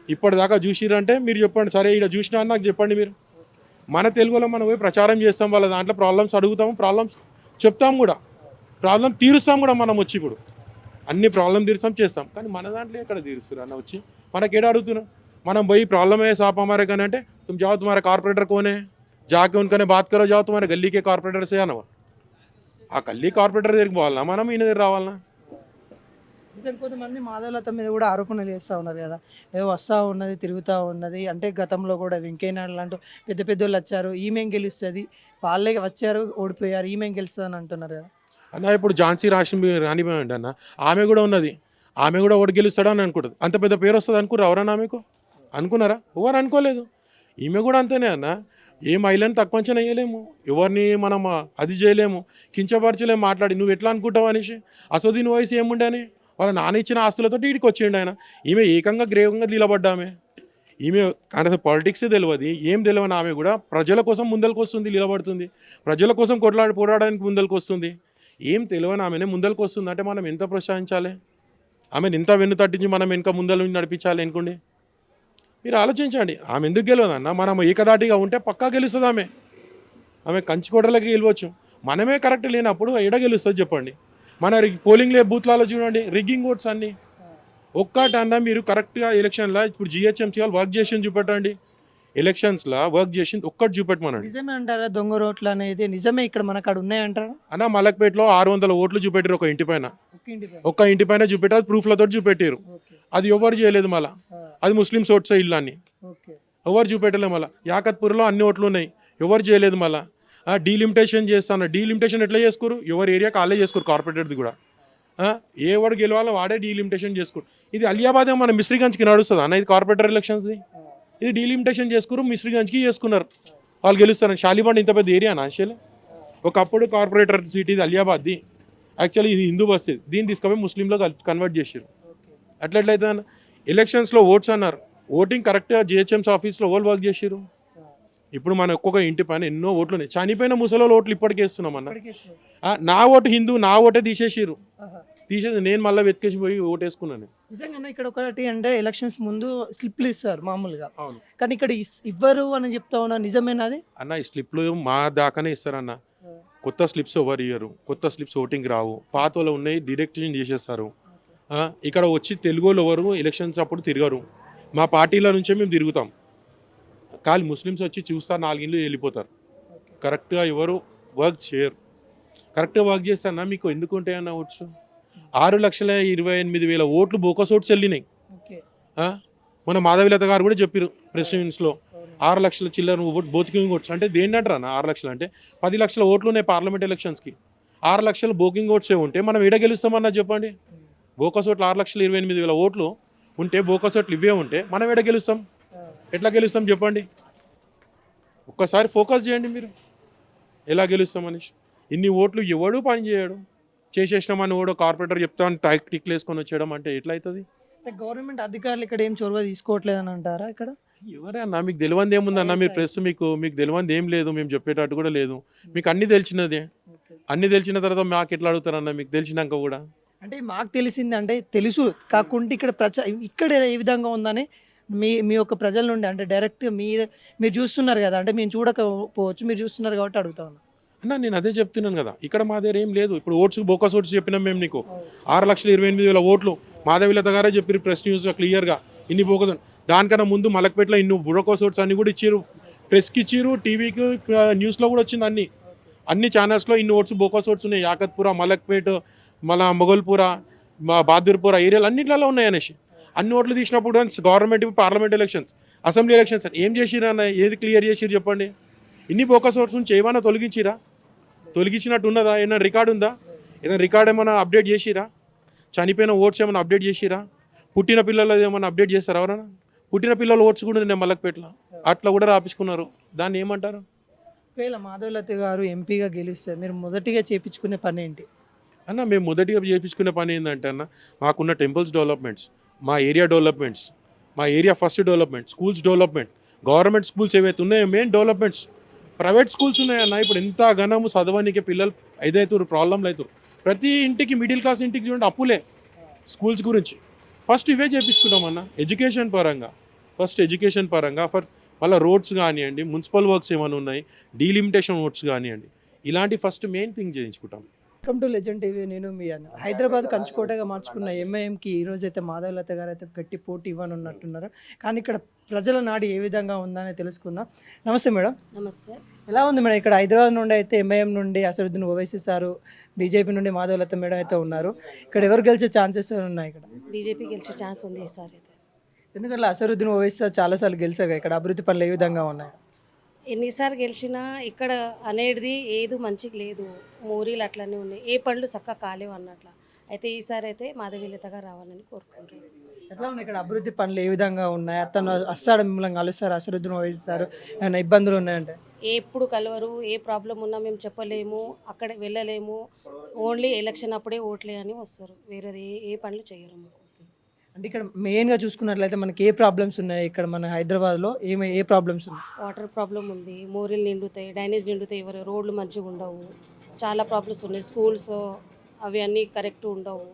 S5: ఇప్పటిదాకా చూసిరా అంటే మీరు చెప్పండి. సరే ఇక్కడ చూసినా అని నాకు చెప్పండి. మీరు మన తెలుగులో మనం పోయి ప్రచారం చేస్తాం, వాళ్ళ దాంట్లో ప్రాబ్లమ్స్ అడుగుతాము, ప్రాబ్లమ్స్ చెప్తాం కూడా, ప్రాబ్లం తీరుస్తాం కూడా. మనం వచ్చి ఇప్పుడు అన్ని ప్రాబ్లం తీరుస్తాం చేస్తాం, కానీ మన దాంట్లో ఎక్కడ తీరుస్తారు అన్న? వచ్చి మనకేడ అడుగుతున్నాం? మనం పోయి प्रॉब्लम है साहब हमारे कहने అంటే तुम जाओ तुम्हारा कारपोरेटर कौन है, जाके उनकने बात करो, जाओ तुम्हारे गली के कारपोरेटर से आना. ఆ గల్లీ కార్పొరేటర్ దగ్గరికి పోవాలన్నా, మనం ఈయన దగ్గర రావాలన్నా?
S1: నిజం కొంతమంది మాధవలత మీద కూడా ఆరోపణలు చేస్తూ ఉన్నారు కదా, ఏదో వస్తూ ఉన్నది, తిరుగుతూ ఉన్నది. అంటే గతంలో కూడా వెంకయ్యనాయుడు లాంటి పెద్ద పెద్దోళ్ళు వచ్చారు, ఈమె గెలుస్తుంది, వాళ్ళే వచ్చారు ఓడిపోయారు, ఈమె గెలుస్తుంది అని అంటున్నారు కదా
S5: అన్న. ఇప్పుడు ఝాన్సీ రాణి అన్న, ఆమె కూడా ఉన్నది, ఆమె కూడా ఓడి గెలుస్తాడు అని అనుకుంటుంది. అంత పెద్ద పేరు వస్తుంది అనుకున్నారు ఎవరన్నా? ఆమెకు అనుకున్నారా? ఎవరు అనుకోలేదు. ఈమె కూడా అంతేనే అన్న. ఏ మహిళని తక్కువ అంచనా వేయలేము, ఎవరిని మనం అది చేయలేము, కించపరచలేము. మాట్లాడి నువ్వు ఎట్లా అనుకుంటావు అనేసి. అసదుద్దీన్ ఓవైసీ ఏముండే అని వాళ్ళ నాన్న ఇచ్చిన ఆస్తులతో వీడికి వచ్చిండు ఆయన. ఈమె ఏకంగా గ్రేవంగా నిలబడ్డామే. ఈమె కానీ పాలిటిక్స్ తెలియదు, ఏం తెలియని ఆమె కూడా ప్రజల కోసం ముందరికి వస్తుంది, నిలబడుతుంది, ప్రజల కోసం పోరాడడానికి ముందరికి వస్తుంది. ఏం తెలియని ఆమెనే ముందరకు వస్తుంది అంటే మనం ఎంత ప్రోత్సహించాలి, ఆమెను ఎంత వెన్ను తట్టించి మనం ఇంకా ముందర నడిపించాలి అనుకోండి. మీరు ఆలోచించండి, ఆమె ఎందుకు గెలవదన్న? మనం ఏకదాటిగా ఉంటే పక్కా గెలుస్తుంది ఆమె. ఆమె కంచుకోటలకి గెలవచ్చు. మనమే కరెక్ట్ లేనప్పుడు ఎడ గెలుస్తుంది చెప్పండి? మన పోలింగ్ బూత్లలో చూడండి, రిగ్గింగ్ ఓట్స్ అన్నీ. ఒక్కటన్నా మీరు కరెక్ట్గా ఎలక్షన్లో ఇప్పుడు జిహెచ్ఎంసీ వాళ్ళు వర్క్ చేసి చూపెట్టండి, ఎలక్షన్స్లో వర్క్ చేసి ఒక్కటి చూపెట్టమనండి.
S1: నిజమే అంటారా దొంగ రోడ్లు అనేది? నిజమే ఇక్కడ మన కాడ ఉన్నాయంటారా?
S5: అన్న మలక్పేటలో 600 ఓట్లు చూపెట్టారు ఒక ఇంటి పైన. ఒక్క ఇంటి పైన చూపెట్టారు, ప్రూఫ్లతో చూపెట్టారు. అది ఎవరు చేయలేదు మళ్ళీ. అది ముస్లిమ్స్ ఓట్స్ ఇల్లు అని ఎవరు చూపెట్టలేదు. మళ్ళీ యాకత్పూర్లో అన్ని ఓట్లు ఉన్నాయి, ఎవరు చేయలేదు. మళ్ళీ డీలిమిటేషన్ చేస్తాను. డీలిమిటేషన్ ఎట్లా చేసుకోరు? ఎవరి ఏరియాకి వాళ్ళే చేసుకోరు, కార్పొరేటర్ది కూడా. ఎవరు గెలవాలో వాడే డీలిమిటేషన్ చేసుకోరు. ఇది అలియాబాద్ మన మిస్రీగంజ్కి నడుస్తుంది అన్న, ఇది కార్పొరేటర్ ఎలక్షన్స్ది. ఇది డీలిమిటేషన్ చేసుకోరు, మిస్రీగంజ్కి చేసుకున్నారు, వాళ్ళు గెలుస్తారు. షాలిబండ్ ఇంత పెద్ద ఏరియా యాక్చువల్లీ. ఒకప్పుడు కార్పొరేటర్ సిటీ ఇది అలియాబాద్ది. యాక్చువల్లీ ఇది హిందూ బస్, ఇది. దీన్ని తీసుకుపోయి ముస్లింలో కన్వర్ట్ చేసారు. అట్లయితే అన్న ఎలక్షన్స్లో ఓట్స్ అన్నారు, ఓటింగ్ కరెక్ట్గా జిహెచ్ఎంసీ ఆఫీస్లో ఓళ్ళు వర్క్ చేసారు. ఇప్పుడు మన ఒక్కొక్క ఇంటి పైన ఎన్నో ఓట్లు ఉన్నాయి. చనిపోయిన ముసలోళ్ళ ఓట్లు ఇప్పటికే వేస్తున్నాం అన్న. నా ఓటు హిందూ, నా ఓటే తీసేసారు. తీసేసి నేను మళ్ళీ వెతికేసి పోయి ఓటు వేసుకున్నాను.
S1: నిజంగా ఇక్కడ ఒకటి అంటే ఎలక్షన్స్ ముందు స్లిప్లు ఇస్తారు మామూలుగా,
S5: అవును.
S1: కానీ ఇక్కడ ఇవ్వరు అని చెప్తా ఉన్నా, నిజమేనాది?
S5: అన్న ఈ స్లిప్లు మా దాకానే ఇస్తారన్న, కొత్త స్లిప్స్ ఎవరు ఇయ్యరు, కొత్త స్లిప్స్ ఓటింగ్ రావు, పాత వాళ్ళు ఉన్నాయి డిడక్షన్ చేసేస్తారు. ఇక్కడ వచ్చి తెలుగు వాళ్ళు ఎవరు ఎలక్షన్స్ అప్పుడు తిరగరు, మా పార్టీల నుంచే మేము తిరుగుతాం. కానీ ముస్లిమ్స్ వచ్చి చూస్తారు, 4 ఇళ్ళు వెళ్ళిపోతారు. కరెక్ట్గా ఎవరు వర్క్ చేయరు. కరెక్ట్గా వర్క్ చేస్తారన్నా మీకు ఎందుకు ఉంటాయన్న ఓట్స్? 6,28,000 ఓట్లు బోకస్ ఓట్స్ వెళ్ళినాయి. మన మాధవిలత గారు కూడా చెప్పారు ప్రెస్ మీట్స్లో, 6 లక్షల చిల్లర బోకింగ్ ఓట్స్ అంటే దేన్ని అంటారా అన్న? 6 లక్షలు అంటే 10 లక్షల ఓట్లు ఉన్నాయి పార్లమెంట్ ఎలక్షన్స్కి. 6 లక్షల బోకింగ్ ఓట్సే ఉంటే మనం ఎడ గెలుస్తామన్నా చెప్పండి? బోకస్ ఓట్లు 6,28,000 ఓట్లు ఉంటే, బోకస్ ఓట్లు ఇవే ఉంటే మనం ఎడ గెలుస్తాం? ఎట్లా గెలుస్తాం చెప్పండి? ఒక్కసారి ఫోకస్ చేయండి మీరు, ఎలా గెలుస్తాం అనేసి. ఇన్ని ఓట్లు ఎవడు పని చేయడు, చేసేసినామని ఓడో కార్పొరేటర్ చెప్తామని టిక్లు వేసుకొని వచ్చేయడం అంటే ఎట్లా అవుతుంది?
S1: గవర్నమెంట్ అధికారులు ఇక్కడ ఏం చొరవ తీసుకోవట్లేదని అంటారా? ఇక్కడ
S5: ఎవరే అన్న, మీకు తెలియంది ఏముందన్న? మీరు ప్రెస్, మీకు తెలియంది ఏం లేదు, మేము చెప్పేటట్టు కూడా లేదు. మీకు అన్నీ తెలిసినదే. అన్నీ తెలిసిన తర్వాత మాకు ఎట్లా అడుగుతారన్న? మీకు తెలిసినాక కూడా
S1: అంటే మాకు తెలిసింది అంటే తెలుసు కాకుండా ఇక్కడ ఏ విధంగా ఉందని మీ యొక్క ప్రజల నుండి అంటే డైరెక్ట్ మీరు చూస్తున్నారు కదా, అంటే మేము చూడకపోవచ్చు, మీరు చూస్తున్నారు కాబట్టి అడుగుతా ఉన్నా
S5: అన్న. నేను అదే చెప్తున్నాను కదా, ఇక్కడ మా దగ్గర ఏం లేదు. ఇప్పుడు ఓట్స్ బోకస్ ఓట్స్ చెప్పినాం మేము నీకు, 6,28,000 ఓట్లు మాధవిలత గారే చెప్పారు ప్రెస్ న్యూస్లో క్లియర్గా. ఇన్ని బోకస్, దానికన్నా ముందు మలక్పేటలో ఇన్ని బోకస్ ఓట్స్ అన్ని కూడా ఇచ్చారు, ప్రెస్కి ఇచ్చారు, టీవీకి న్యూస్లో కూడా వచ్చింది. అన్ని ఛానల్స్లో ఇన్ని ఓట్స్ బోకస్ ఓట్స్ ఉన్నాయి. యాకత్పుర, మలక్పేట, మళ్ళా మొగల్పుర, బహాదూర్పుర ఏరియాలు అన్నింటిలో ఉన్నాయి అనేసి. అన్ని ఓట్లు తీసినప్పుడు government parliament elections, assembly elections ఏం చేసిరన్న? ఏది క్లియర్ చేసిరు చెప్పండి? ఇన్ని బోకస్ ఓట్స్ నుంచి ఏమైనా తొలగించిరా? తొలగించినట్టు ఉన్నదా? ఏమైనా రికార్డు ఉందా? ఏదైనా రికార్డ్ ఏమైనా అప్డేట్ చేసిరా? చనిపోయిన ఓట్స్ ఏమైనా అప్డేట్ చేసిరా? పుట్టిన పిల్లలు ఏమైనా అప్డేట్ చేస్తారా ఎవరైనా? పుట్టిన పిల్లల ఓట్స్ కూడా నేను మలక్పేటలో అట్లా కూడా రాపించుకున్నారు. దాన్ని ఏమంటారు?
S1: ఒకవేళ మాధవలత గారు ఎంపీగా గెలిస్తే మీరు మొదటిగా చేయించుకునే పని ఏంటి
S5: అన్న? మేము మొదటిగా చేయించుకునే పని ఏంటంటే అన్న, మాకున్న టెంపుల్స్ డెవలప్మెంట్స్, మా ఏరియా డెవలప్మెంట్స్, మా area first development, schools development, government schools ఏవైతే ఉన్నాయో మెయిన్ డెవలప్మెంట్స్. ప్రైవేట్ స్కూల్స్ ఉన్నాయన్న, ఇప్పుడు ఎంత ఘనము చదవడానికి పిల్లలు ఇదవుతారు, ప్రాబ్లంలు అవుతారు. ప్రతి ఇంటికి మిడిల్ క్లాస్ ఇంటికి చూడండి అప్పులే స్కూల్స్ గురించి. ఫస్ట్ ఇవే చేయించుకుంటామన్న ఎడ్యుకేషన్ పరంగా, ఫస్ట్ ఎడ్యుకేషన్ పరంగా. మళ్ళీ రోడ్స్ కానివ్వండి, మున్సిపల్ వర్క్స్ ఏమైనా ఉన్నాయి, డీలిమిటేషన్ రోడ్స్ కానివ్వండి, ఇలాంటి ఫస్ట్ మెయిన్ థింగ్ చేయించుకుంటాం.
S1: Welcome to legend TV. నేను మీ అన్న. హైదరాబాద్ కంచుకోటగా మార్చుకున్న ఎంఐఎంకి ఈరోజు అయితే మాధవలత గారు అయితే గట్టి పోటీ ఇవ్వనున్నట్టున్నారు. కానీ ఇక్కడ ప్రజల నాడి ఏ విధంగా ఉందని తెలుసుకుందాం. నమస్తే మేడం.
S6: నమస్తే.
S1: ఎలా ఉంది మేడం? ఇక్కడ హైదరాబాద్ నుండి అయితే ఎంఐఎం నుండి అసదుద్దీన్ ఓవైసీ సారు, బీజేపీ నుండి మాధవలత మేడం అయితే ఉన్నారు. ఇక్కడ ఎవరు గెలిచే ఛాన్సెస్ ఉన్నాయి? ఇక్కడ
S6: బీజేపీ గెలిచే ఛాన్స్ ఉంది ఈసారి అయితే.
S1: ఎందుకంటే అసదుద్దీన్ ఓవైసీ సార్ చాలాసార్లు గెలిచారు. ఇక్కడ అభివృద్ధి పనులు ఏ విధంగా ఉన్నాయి?
S6: ఎన్నిసార్లు గెలిచినా ఇక్కడ అనేది ఏది మంచిగా లేదు, మోరీలు అట్లనే ఉన్నాయి, ఏ పనులు చక్కగా కాలేవు అన్నట్ల. అయితే ఈసారి అయితే మాధవిలతగా రావాలని కోరుకుంటున్నాను.
S1: ఎట్లా ఉన్నాయి ఇక్కడ అభివృద్ధి పనులు ఏ విధంగా ఉన్నాయి? అతను వస్తాడు మిమ్మల్ని కలుస్తారు, అసదుద్దీన్ ఓవైసీ సార్, ఏమైనా ఇబ్బందులు ఉన్నాయంటే?
S6: ఎప్పుడు కలవరు, ఏ ప్రాబ్లం ఉన్నా మేము చెప్పలేము, అక్కడ వెళ్ళలేము, ఓన్లీ ఎలక్షన్ అప్పుడే ఓట్లే అని వస్తారు, వేరేది ఏ పనులు చేయరు మాకు.
S1: అంటే ఇక్కడ మెయిన్గా చూసుకున్నట్లయితే మనకి ఏ ప్రాబ్లమ్స్ ఉన్నాయి? ఇక్కడ మన హైదరాబాద్లో ఏ ప్రాబ్లమ్స్ ఉన్నాయి?
S6: వాటర్ ప్రాబ్లం ఉంది, మోరీలు నిండుతాయి, డ్రైనేజ్ నిండుతాయి, ఎవరు రోడ్లు మంచిగా ఉండవు, చాలా ప్రాబ్లమ్స్ ఉన్నాయి. స్కూల్స్ అవి అన్నీ కరెక్ట్ ఉండవు.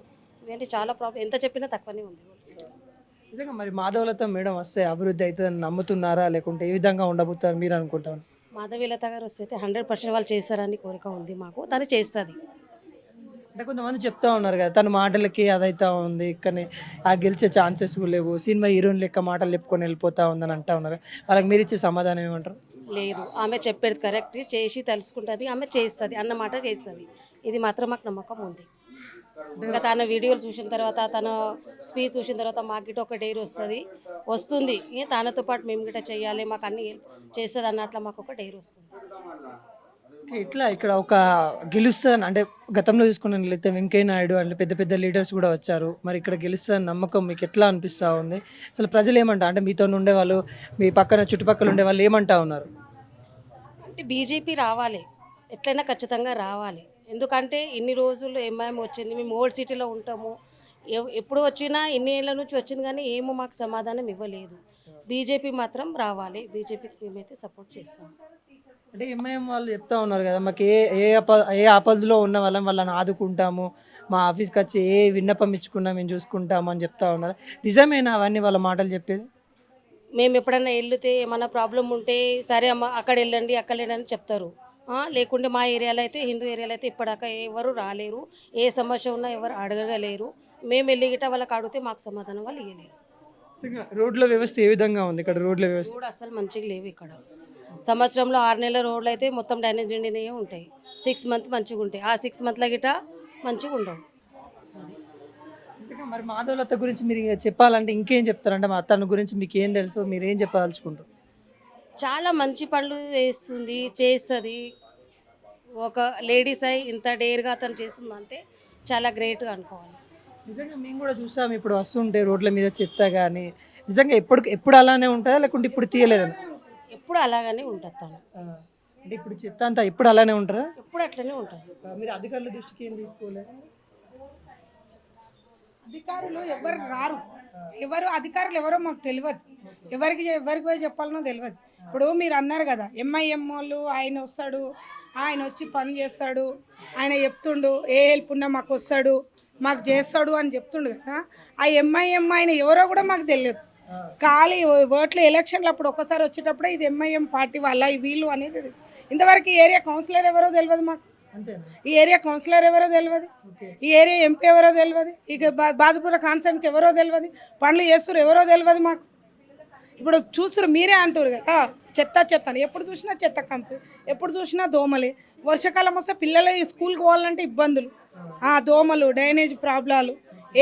S6: ఇవన్నీ చాలా ప్రాబ్లం, ఎంత చెప్పినా తక్కువనే ఉంది ఓల్డ్ సిటీ.
S1: నిజంగా మరి మాధవలత మేడం వస్తే అభివృద్ధి అవుతుందని నమ్ముతున్నారా, లేకుంటే ఏ విధంగా ఉండబోతారు మీరు అనుకుంటారు?
S6: మాధవీలత గారు వస్తే 100% వాళ్ళు చేస్తారని కోరిక ఉంది మాకు. తను చేస్తుంది.
S1: అంటే కొంతమంది చెప్తా ఉన్నారు కదా, తన మాటలకి అదైతా ఉంది, కానీ ఆ గెలిచే ఛాన్సెస్ లేవు, సినిమా హీరోయిన్ లెక్క మాటలు చెప్పుకొని వెళ్ళిపోతా ఉందని అంటా ఉన్నారు. వాళ్ళకి మీరు ఇచ్చే సమాధానం ఏమంటారు?
S6: లేదు, ఆమె చెప్పేది కరెక్ట్, చేసి తెలుసుకుంటుంది, ఆమె చేస్తుంది అన్నమాట చేస్తుంది. ఇది మాత్రం మాకు నమ్మకం ఉంది. ఇంకా తన వీడియోలు చూసిన తర్వాత, తన స్పీచ్ చూసిన తర్వాత మాకు గిట్ట ఒక డైరీ వస్తుంది. తనతో పాటు మేము గిట్ట చేయాలి, మాకు అన్ని హెల్ప్ చేస్తుంది అన్నట్లు మాకు ఒక డైరీ వస్తుంది.
S1: ఇట్లా ఇక్కడ ఒక గెలుస్తుందని అంటే గతంలో చూసుకున్నట్లయితే వెంకయ్య నాయుడు అంటే పెద్ద పెద్ద లీడర్స్ కూడా వచ్చారు. మరి ఇక్కడ గెలుస్తుందని నమ్మకం మీకు ఎట్లా అనిపిస్తూ ఉంది? అసలు ప్రజలు ఏమంటారు? అంటే మీతో ఉండేవాళ్ళు, మీ పక్కన చుట్టుపక్కల ఉండే వాళ్ళు ఏమంటా ఉన్నారు?
S6: అంటే బీజేపీ రావాలి, ఎట్లయినా ఖచ్చితంగా రావాలి. ఎందుకంటే ఇన్ని రోజులు ఎంఐఎం వచ్చింది, మేము ఓల్డ్ సిటీలో ఉంటాము, ఎప్పుడు వచ్చినా ఇన్ని ఏళ్ళ నుంచి వచ్చింది, కానీ ఏమో మాకు సమాధానం ఇవ్వలేదు. బీజేపీ మాత్రం రావాలి, బీజేపీకి మేమైతే సపోర్ట్ చేస్తాం.
S1: అంటే ఎంఐఎం వాళ్ళు చెప్తా ఉన్నారు కదా, మాకు ఏ ఆపదలో ఉన్న వాళ్ళని ఆదుకుంటాము, మా ఆఫీస్కి వచ్చి ఏ విన్నపం ఇచ్చుకున్నా మేము చూసుకుంటాము అని చెప్తా ఉన్నారు. నిజమేనా అవన్నీ వాళ్ళ మాటలు చెప్పేది?
S6: మేము ఎప్పుడైనా వెళ్తే ఏమైనా ప్రాబ్లం ఉంటే సరే అమ్మ అక్కడ వెళ్ళండి, అక్కడ వెళ్ళండి అని చెప్తారు. లేకుంటే మా ఏరియాలో అయితే, హిందూ ఏరియాలో అయితే ఇప్పటిదాకా ఎవరు రాలేరు, ఏ సమస్య ఉన్నా ఎవరు అడగలేరు. మేము వెళ్ళి గిట్ట వాళ్ళకి అడిగితే మాకు సమాధానం వాళ్ళు ఇవ్వలేరు.
S1: రోడ్ల వ్యవస్థ ఏ విధంగా ఉంది ఇక్కడ? రోడ్ల వ్యవస్థ
S6: రోడ్ అస్సలు మంచిగా లేవు ఇక్కడ. సంవత్సరంలో 6 నెలల రోడ్లు అయితే మొత్తం డ్యామేజ్ నిండినే ఉంటాయి. 6 మంత్ మంచిగా ఉంటాయి, ఆ 6 మంత్ల గిట్ట మంచిగా ఉండవు.
S1: నిజంగా మరి మాధవలత గురించి మీరు ఇంకా చెప్పాలంటే ఇంకేం చెప్తారంటే, మా తన గురించి మీకు ఏం తెలుసు, మీరు ఏం చెప్పదలుచుకుంటారు?
S6: చాలా మంచి పనులు చేస్తుంది. ఒక లేడీస్ అయి ఇంత డేర్గా అతను చేస్తుందంటే చాలా గ్రేట్గా అనుకోవాలి.
S1: నిజంగా మేము కూడా చూసాము, ఇప్పుడు వస్తుంటే రోడ్ల మీద చెత్త కానీ నిజంగా ఎప్పుడు అలానే ఉంటుందా, లేకుంటే ఇప్పుడు తీయలేదని?
S6: ఎప్పుడు అలాగనే ఉంటుంది తను.
S1: అంటే ఇప్పుడు చెత్త అంతా ఎప్పుడు అలానే ఉంటారా?
S6: ఎప్పుడు అట్లనే ఉంటుంది.
S1: మీరు అధికారుల దృష్టికి ఏం తీసుకోలేదు?
S7: అధికారులు ఎవరు రారు, అధికారులు ఎవరో మాకు తెలియదు, ఎవరికి పోయి చెప్పాలనో తెలియదు. ఇప్పుడు మీరు అన్నారు కదా, ఎంఐఎం వాళ్ళు ఆయన వస్తాడు, ఆయన వచ్చి పని చేస్తాడు, ఆయన చెప్తుండు ఏ హెల్ప్ ఉన్నా మాకు వస్తాడు, మాకు చేస్తాడు అని చెప్తుండు కదా. ఆ ఎంఐఎం ఆయన ఎవరో కూడా మాకు తెలియదు. ఖాళీ ఓట్లు ఎలక్షన్లు అప్పుడు ఒక్కసారి వచ్చేటప్పుడే ఇది ఎంఐఎం పార్టీ వాళ్ళ వీళ్ళు అనేది తెలుసు. ఇంతవరకు ఈ ఏరియా కౌన్సిలర్ ఎవరో తెలియదు మాకు, ఈ ఏరియా కౌన్సిలర్ ఎవరో తెలియదు, ఈ ఏరియా ఎంపీ ఎవరో తెలియదు, ఇక బాదుపుర కాన్సెన్కి ఎవరో తెలియదు, పనులు చేస్తారు ఎవరో తెలియదు మాకు. ఇప్పుడు చూస్తారు మీరే అంటారు కదా, చెత్త అని ఎప్పుడు చూసినా చెత్త కంపు, ఎప్పుడు చూసినా దోమలే. వర్షాకాలం వస్తే పిల్లలు స్కూల్కి పోవాలంటే ఇబ్బందులు, దోమలు, డ్రైనేజ్ ప్రాబ్లాలు,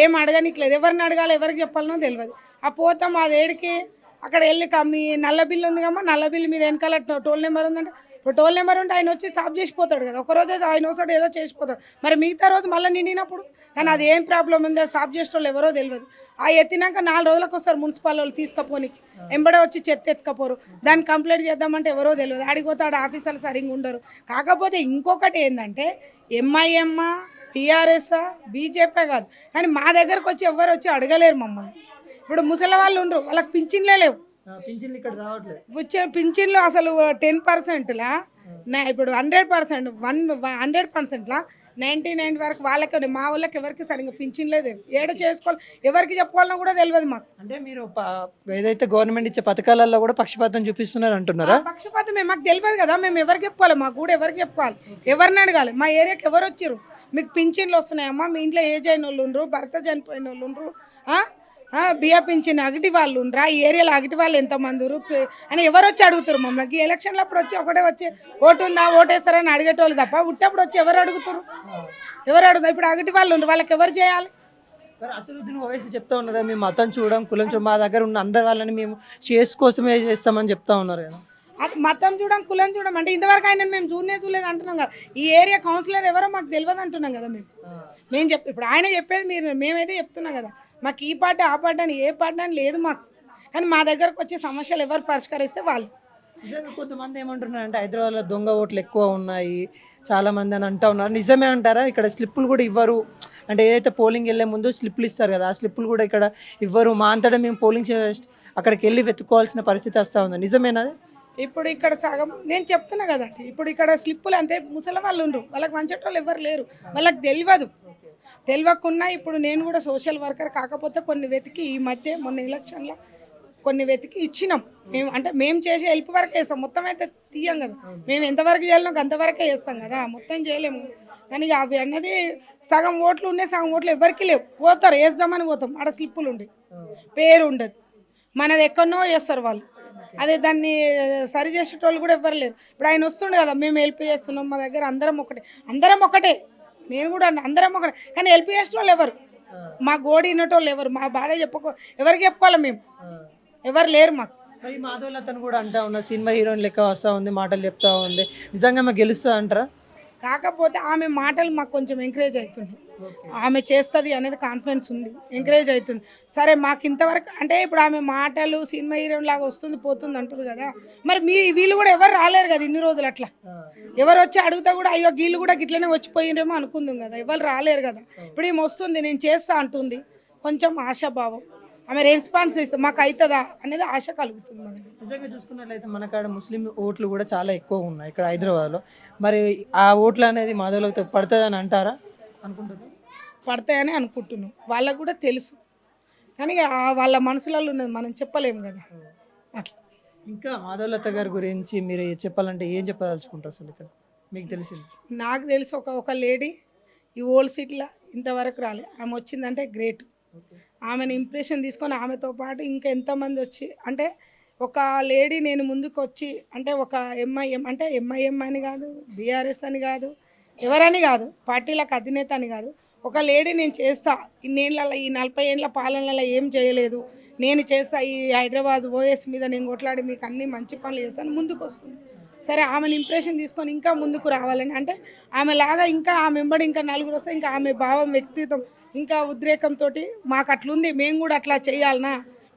S7: ఏం అడగనికి లేదు. ఎవరిని అడగాలి, ఎవరికి చెప్పాలనో తెలియదు. ఆ పోతాం అది ఏడికి అక్కడ వెళ్ళి మీ నల్ల బిల్లు ఉంది కమ్మా, నల్ల బిల్లు మీద వెనకాల టోల్ నెంబర్ ఉందంటే, ఇప్పుడు టోల్ నెంబర్ ఉంటే ఆయన వచ్చి సాఫ్ చేసిపోతాడు కదా, ఒకరోజు ఆయన వస్తాడు ఏదో చేసిపోతాడు, మరి మిగతా రోజు మళ్ళీ నిండినప్పుడు. కానీ అది ఏం ప్రాబ్లం ఉందో సాఫ్ చేసే వాళ్ళు ఎవరో తెలియదు. ఆ ఎత్తినాక 4 రోజులకు వస్తారు మున్సిపల్ వాళ్ళు తీసుకపోనికి, ఎంబడే వచ్చి చెత్త ఎత్తుకపోరు. దాన్ని కంప్లైంట్ చేద్దామంటే ఎవరో తెలియదు, ఆడిపోతాడు ఆఫీసర్లు సరిగ్గా ఉండరు. కాకపోతే ఇంకొకటి ఏంటంటే ఎంఐఎం, టీఆర్ఎస్, బీజేపీ కాదు, కానీ మా దగ్గరకు వచ్చి ఎవరు వచ్చి అడగలేరు మమ్మల్ని. ఇప్పుడు ముసలి వాళ్ళు ఉండరు, వాళ్ళకి పింఛన్లే లేవు.
S1: పింఛన్లు ఇక్కడ రావట్లేదు.
S6: పింఛన్లు అసలు 10%లా, ఇప్పుడు 100%, 100%లా 99 వరకు వాళ్ళకే. మా వాళ్ళకి ఎవరికి సరిగ్గా పింఛన్ లేదు, ఏడ చేసుకోవాలి, ఎవరికి చెప్పుకోవాలన్నా కూడా తెలియదు మాకు.
S1: అంటే మీరు ఏదైతే గవర్నమెంట్ ఇచ్చే పథకాలలో కూడా పక్షపాతం చూపిస్తున్నారు అంటున్నారా?
S6: పక్షపాతం మాకు తెలియదు కదా, మేము ఎవరికి చెప్పుకోవాలి, మాకు కూడా ఎవరికి చెప్పుకోవాలి, ఎవరిని అడగాలి? మా ఏరియాకి ఎవరు వచ్చారు, మీకు పింఛన్లు వస్తున్నాయమ్మా, మీ ఇంట్లో ఏజ్ అయిన వాళ్ళు ఉండరు, భర్త చనిపోయిన వాళ్ళు ఉండరు, బియ్య పింఛన్ అగిటి వాళ్ళు ఉండరా, ఈ ఏరియాలో అగిటి వాళ్ళు ఎంతమంది అని ఎవరు వచ్చి అడుగుతారు మమ్మల్ని? ఈ ఎలక్షన్లు అప్పుడు వచ్చి ఒకటే వచ్చి ఓటు ఉందా, ఓటేస్తారని అడిగేటోళ్ళు తప్ప ఉట్టప్పుడు వచ్చి ఎవరు అడుగుతారు? ఇప్పుడు అగిటి వాళ్ళు ఉండరు, వాళ్ళకి ఎవరు చేయాలి?
S1: అసలుద్దీన్ ఓవైసీ చెప్తా ఉన్నారు, మేము మతం చూడడం, కులం చూడడం, మా దగ్గర ఉన్న అందరి వాళ్ళని మేము కోసమే చేస్తామని చెప్తా ఉన్నారు కదా.
S6: అది మతం చూడడం, కులం చూడడం అంటే ఇంతవరకు ఆయన మేము చూడలేదు అంటున్నాం కదా. ఈ ఏరియా కౌన్సిలర్ ఎవరో మాకు తెలియదు అంటున్నాం కదా. మేము ఇప్పుడు ఆయన చెప్పేది మేమైతే చెప్తున్నాం కదా, మాకు ఈ పార్టీ ఆ పార్టీ అని ఏ పార్టీ అని లేదు మాకు. కానీ మా దగ్గరకు వచ్చే సమస్యలు ఎవరు పరిష్కరిస్తే వాళ్ళు.
S1: నిజంగా కొంతమంది ఏమంటున్నారు అంటే హైదరాబాద్లో దొంగ ఓట్లు ఎక్కువ ఉన్నాయి చాలామంది అని అంటూ ఉన్నారు. నిజమే అంటారా? ఇక్కడ స్లిప్పులు కూడా ఇవ్వరు అంటే, ఏదైతే పోలింగ్ వెళ్ళే ముందు స్లిప్పులు ఇస్తారు కదా, ఆ స్లిప్పులు కూడా ఇక్కడ ఇవ్వరు, మా అంతటా మేము పోలింగ్ అక్కడికి వెళ్ళి వెతుక్కోవాల్సిన పరిస్థితి వస్తూ ఉంది. నిజమేనా?
S6: ఇప్పుడు ఇక్కడ సగం నేను చెప్తున్నా కదండి, ఇప్పుడు ఇక్కడ స్లిప్పులు అంతే ముసలి వాళ్ళు ఉండ్రు, వాళ్ళకి మంచేటోళ్ళు ఎవరు లేరు, వాళ్ళకి తెలియకున్నా ఇప్పుడు నేను కూడా సోషల్ వర్కర్ కాకపోతే కొన్ని వెతికి ఈ మధ్య మొన్న ఎలక్షన్లో కొన్ని వెతికి ఇచ్చినాం మేము. అంటే మేము చేసి హెల్ప్ వరకే చేస్తాం, మొత్తం అయితే తీయం కదా. మేము ఎంతవరకు చేయాలనో అంతవరకే చేస్తాం కదా, మొత్తం చేయలేము. కానీ ఇక అవి అన్నది సగం ఓట్లు ఉన్నాయి, సగం ఓట్లు ఎవరికి లేవు. పోతారు వేద్దామని పోతాం, ఆడ స్లిప్పులు ఉంటాయి, పేరు ఉండదు, మనది ఎక్కడనో చేస్తారు వాళ్ళు. అదే దాన్ని సరి చేసేటోళ్ళు కూడా ఎవ్వరు లేరు. ఇప్పుడు ఆయన వస్తుండే కదా, మేము హెల్ప్ చేస్తున్నాం, మా దగ్గర అందరం ఒకటే నేను కూడా అందరం ఒకటే. కానీ హెల్ప్ చేసేటోళ్ళు ఎవరు, మా గోడి వినేటోళ్ళు ఎవరు, మా బాధ ఎవరికి చెప్పుకోవాలి మేము, ఎవరు లేరు మాకు.
S1: మరి మాధవలతను కూడా అంటా ఉన్నా సినిమా హీరోయిన్ లెక్క వస్తూ ఉంది, మాటలు చెప్తా ఉంది, నిజంగా మాకు గెలుస్తుంది అంటారా?
S6: కాకపోతే ఆమె మాటలు మాకు కొంచెం ఎంకరేజ్ అవుతుంది, ఆమె చేస్తుంది అనేది కాన్ఫిడెన్స్ ఉంది, ఎంకరేజ్ అవుతుంది. సరే మాకు ఇంతవరకు అంటే ఇప్పుడు ఆమె మాటలు సినిమా హీరోయిన్ లాగా వస్తుంది పోతుంది అంటారు కదా, మరి వీళ్ళు కూడా ఎవరు రాలేరు కదా ఇన్ని రోజులు. అట్లా ఎవరు వచ్చి అడుగుతా కూడా అయ్యో వీళ్ళు కూడా గిట్లనే వచ్చిపోయినేమో అనుకుందాం కదా, ఎవరు రాలేరు కదా. ఇప్పుడు ఏమి వస్తుంది నేను చేస్తా అంటుంది, కొంచెం ఆశాభావం, ఆమె రెస్పాన్స్ ఇస్తాం మాకు అవుతుందా అనేది ఆశ కలుగుతుంది మనకి.
S1: నిజంగా చూసుకున్నట్లయితే మన కాడ ముస్లిం ఓట్లు కూడా చాలా ఎక్కువ ఉన్నాయి ఇక్కడ హైదరాబాద్లో. మరి ఆ ఓట్లు అనేది మాధవలకు పడుతుందని అంటారా, అనుకుంటారు?
S6: పడతాయని అనుకుంటున్నాం, వాళ్ళకు కూడా తెలుసు, కానీ వాళ్ళ మనసులలో ఉన్నది మనం చెప్పలేము కదా అట్లా.
S1: ఇంకా మాధవలత గారి గురించి మీరు చెప్పాలంటే ఏం చెప్పదలుచుకుంటారు అసలు ఇక్కడ మీకు తెలిసింది?
S6: నాకు తెలిసి ఒక లేడీ ఈ ఓల్డ్ సిటీలో ఇంతవరకు రాలే, ఆమె వచ్చిందంటే గ్రేట్. ఆమెను ఇంప్రెషన్ తీసుకొని ఆమెతో పాటు ఇంకా ఎంతమంది వచ్చి అంటే ఒక లేడీ నేను ముందుకు వచ్చి అంటే ఒక ఎంఐఎం అంటే ఎంఐఎం అని కాదు, బీఆర్ఎస్ అని కాదు, ఎవరని కాదు, పార్టీలకు అధినేత అని కాదు, ఒక లేడీ నేను చేస్తా ఇన్నేళ్ళ ఈ 40 ఏళ్ళ పాలనలో ఏం చేయలేదు, నేను చేస్తా ఈ హైదరాబాద్ ఓఎస్ మీద నేను కొట్లాడి మీకు అన్ని మంచి పనులు చేస్తాను ముందుకు వస్తుంది. సరే ఆమెను ఇంప్రెషన్ తీసుకొని ఇంకా ముందుకు రావాలని అంటే ఆమెలాగా ఇంకా ఆమె వెంబడి ఇంకా నలుగురు వస్తే ఇంకా ఆమె భావం వ్యక్తిత్వం ఇంకా ఉద్రేకంతో మాకు అట్లుంది, మేము కూడా అట్లా చేయాలనా,